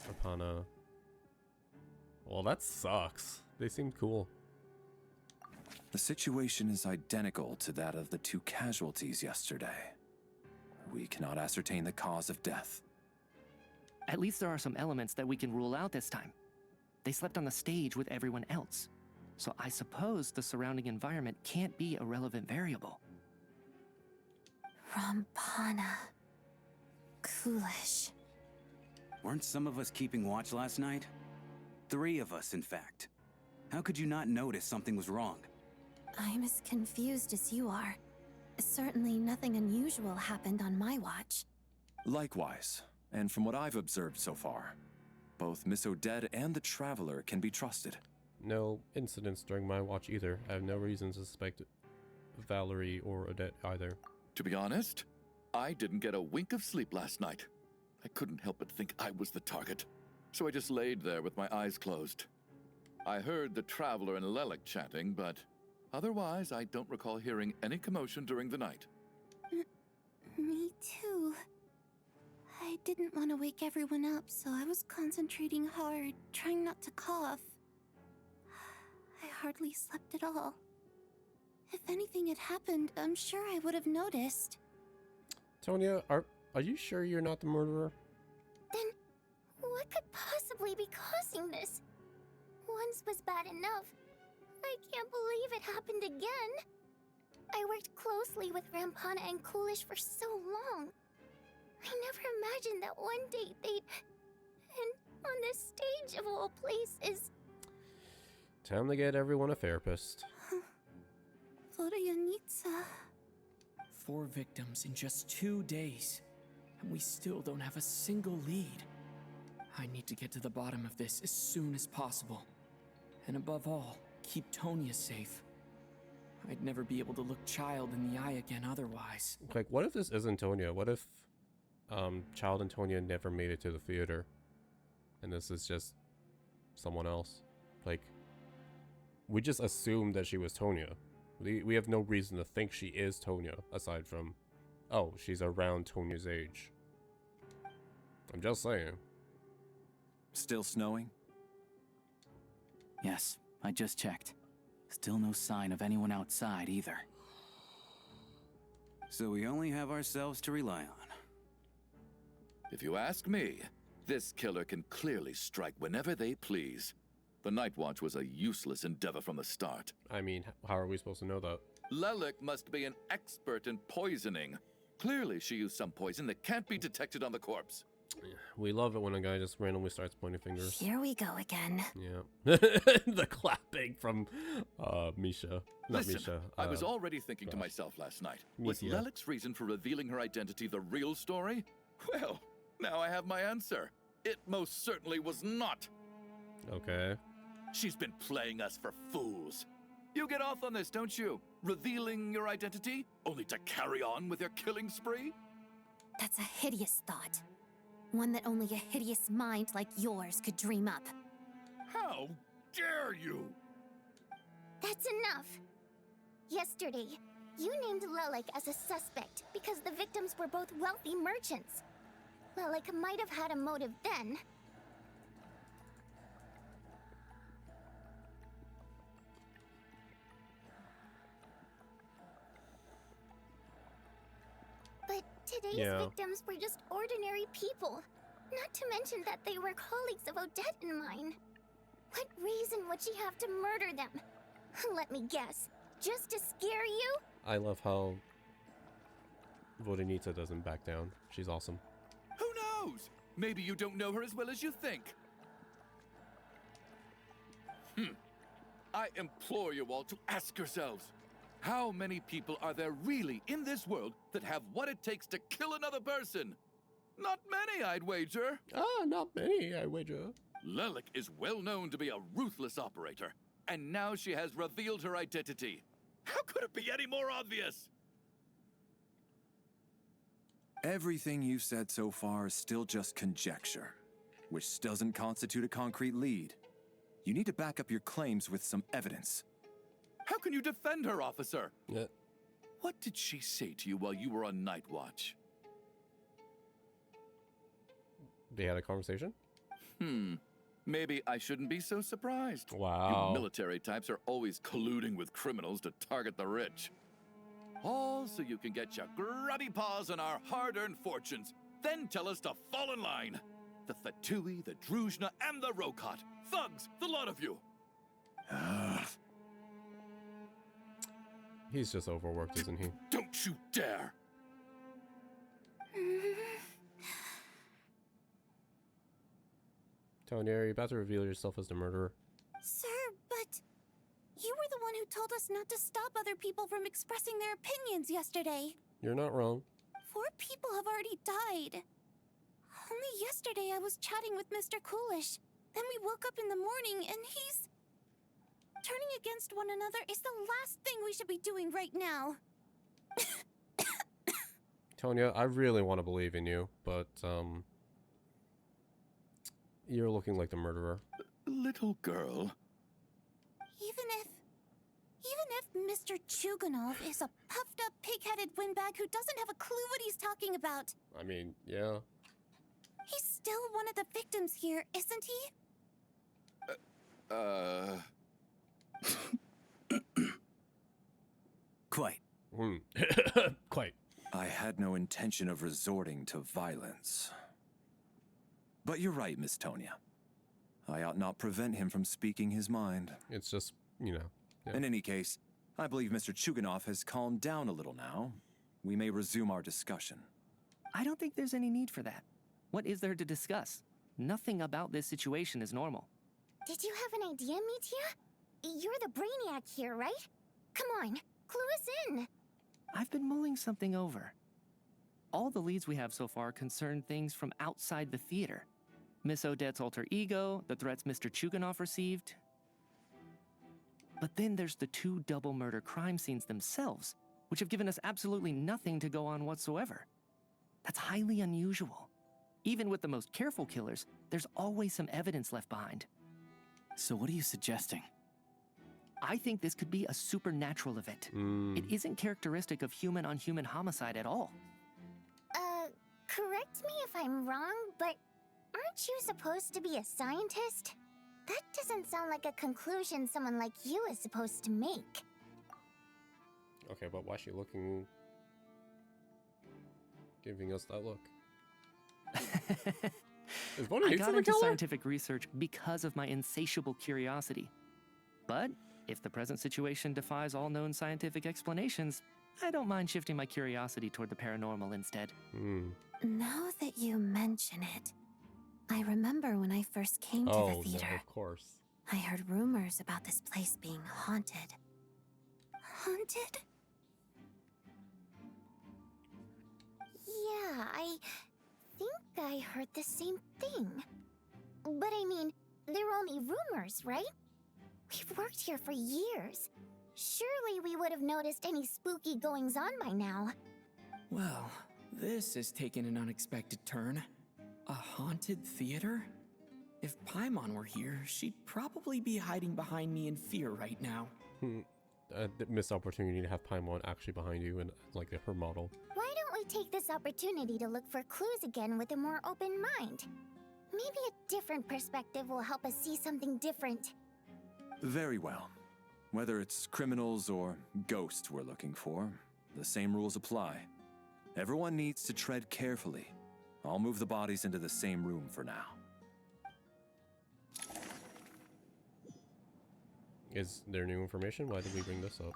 Rapana. Well, that sucks. They seemed cool. The situation is identical to that of the two casualties yesterday. We cannot ascertain the cause of death. At least there are some elements that we can rule out this time. They slept on the stage with everyone else, so I suppose the surrounding environment can't be a relevant variable. Rampana. Coolish. Weren't some of us keeping watch last night? 3 of us, in fact. How could you not notice something was wrong? I'm as confused as you are. Certainly nothing unusual happened on my watch. Likewise, and from what I've observed so far, both Miss Odette and the Traveler can be trusted. No incidents during my watch either. I have no reason to suspect Valerie or Odette either. To be honest, I didn't get a wink of sleep last night. I couldn't help but think I was the target, so I just laid there with my eyes closed. I heard the Traveler and Lelek chatting, but otherwise I don't recall hearing any commotion during the night. Me too. I didn't want to wake everyone up, so I was concentrating hard, trying not to cough. I hardly slept at all. If anything had happened, I'm sure I would have noticed. Tonya, are you sure you're not the murderer? Then, what could possibly be causing this? Once was bad enough. I can't believe it happened again. I worked closely with Rampana and Coolish for so long. I never imagined that one day they'd... And on this stage of all places... Time to get everyone a therapist. Vorianitsa. 4 victims in just 2 days, and we still don't have a single lead. I need to get to the bottom of this as soon as possible. And above all, keep Tonya safe. I'd never be able to look Child in the eye again otherwise. Like, what if this isn't Tonya? What if Child and Tonya never made it to the theater, and this is just someone else? Like, we just assumed that she was Tonya. We have no reason to think she is Tonya, aside from, oh, she's around Tonya's age. I'm just saying. Still snowing? Yes, I just checked. Still no sign of anyone outside either. So we only have ourselves to rely on. If you ask me, this killer can clearly strike whenever they please. The Night Watch was a useless endeavor from the start. I mean, how are we supposed to know that? Lelek must be an expert in poisoning. Clearly she used some poison that can't be detected on the corpse. We love it when a guy just randomly starts pointing fingers. Here we go again. Yeah. The clapping from Misha. Not Listen, Misha. I was already thinking to myself last night, was Mithya. Lelek's reason for revealing her identity the real story? Well, now I have my answer. It most certainly was not. Okay. She's been playing us for fools. You get off on this, don't you? Revealing your identity, only to carry on with your killing spree? That's a hideous thought. One that only a hideous mind like yours could dream up. How dare you? That's enough. Yesterday, you named Lelek as a suspect because the victims were both wealthy merchants. Lelek might have had a motive then. But today's victims were just ordinary people. Not to mention that they were colleagues of Odette and mine. What reason would she have to murder them? Let me guess. Just to scare you? I love how Voronita doesn't back down. She's awesome. Who knows? Maybe you don't know her as well as you think. I implore you all to ask yourselves, how many people are there really in this world that have what it takes to kill another person? Not many, I'd wager. Not many, I wager. Lelek is well known to be a ruthless operator, and now she has revealed her identity. How could it be any more obvious? Everything you've said so far is still just conjecture, which doesn't constitute a concrete lead. You need to back up your claims with some evidence. How can you defend her, officer? Yeah. What did she say to you while you were on night watch? They had a conversation? Maybe I shouldn't be so surprised. Wow. You military types are always colluding with criminals to target the rich. All so you can get your grubby paws on our hard-earned fortunes, then tell us to fall in line. The Fatui, the Druzhna, and the Rokot. Thugs, the lot of you. He's just overworked, isn't he? Don't you dare! Tonya, are you about to reveal yourself as the murderer? Sir, but you were the one who told us us not to stop other people from expressing their opinions yesterday. You're not wrong. 4 people have already died. Only yesterday I was chatting with Mr. Coolish. Then we woke up in the morning and he's... Turning against one another is the last thing we should be doing right now. Tonya, I really want to believe in you, but, you're looking like the murderer. Little girl. Even if Mr. Chuganov is a puffed-up, pig-headed windbag who doesn't have a clue what he's talking about. I mean, yeah. He's still one of the victims here, isn't he? Quite. Quite. I had no intention of resorting to violence. But you're right, Miss Tonya. I ought not prevent him from speaking his mind. It's just, you know. Yeah. In any case, I believe Mr. Chuganov has calmed down a little now. We may resume our discussion. I don't think there's any need for that. What is there to discuss? Nothing about this situation is normal. Did you have an idea, Mitya? You're the brainiac here, right? Come on, clue us in. I've been mulling something over. All the leads we have so far concern things from outside the theater. Miss Odette's alter ego, the threats Mr. Chuganov received. But then there's the 2 double murder crime scenes themselves, which have given us absolutely nothing to go on whatsoever. That's highly unusual. Even with the most careful killers, there's always some evidence left behind. So what are you suggesting? I think this could be a supernatural event. It isn't characteristic of human-on-human homicide at all. Correct me if I'm wrong, but aren't you supposed to be a scientist? That doesn't sound like a conclusion someone like you is supposed to make. Okay, but why is she looking... giving us that look? I got into scientific research because of my insatiable curiosity. But if the present situation defies all known scientific explanations, I don't mind shifting my curiosity toward the paranormal instead. Now that you mention it, I remember when I first came to the theater. No, of course. I heard rumors about this place being haunted. Haunted? Yeah, I think I heard the same thing. But I mean, they're only rumors, right? We've worked here for years. Surely we would have noticed any spooky goings-on by now. Well, this has taken an unexpected turn. A haunted theater? If Paimon were here, she'd probably be hiding behind me in fear right now. Missed opportunity to have Paimon actually behind you and like her model. Why don't we take this opportunity to look for clues again with a more open mind? Maybe a different perspective will help us see something different. Very well. Whether it's criminals or ghosts we're looking for, the same rules apply. Everyone needs to tread carefully. I'll move the bodies into the same room for now. Is there new information? Why did we bring this up?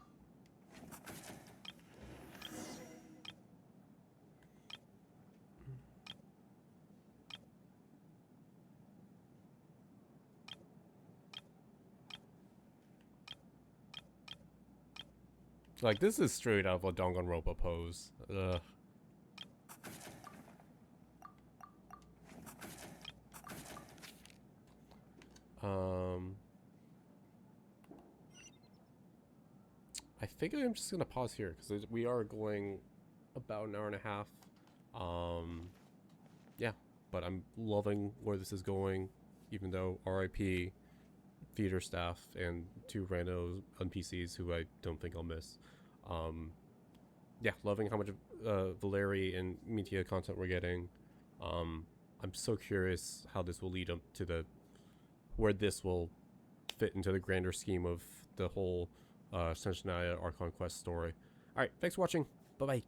Like, this is straight out of a Danganronpa pose. Ugh. I think I'm just gonna pause here because we are going about an hour and a half. Yeah, but I'm loving where this is going, even though RIP theater staff and 2 rando NPCs who I don't think I'll miss. Yeah, loving how much Valeri and Mitya content we're getting. I'm so curious how this will lead up to where this will fit into the grander scheme of the whole Snezhnaya Archon Quest story. Alright, thanks for watching. Bye-bye.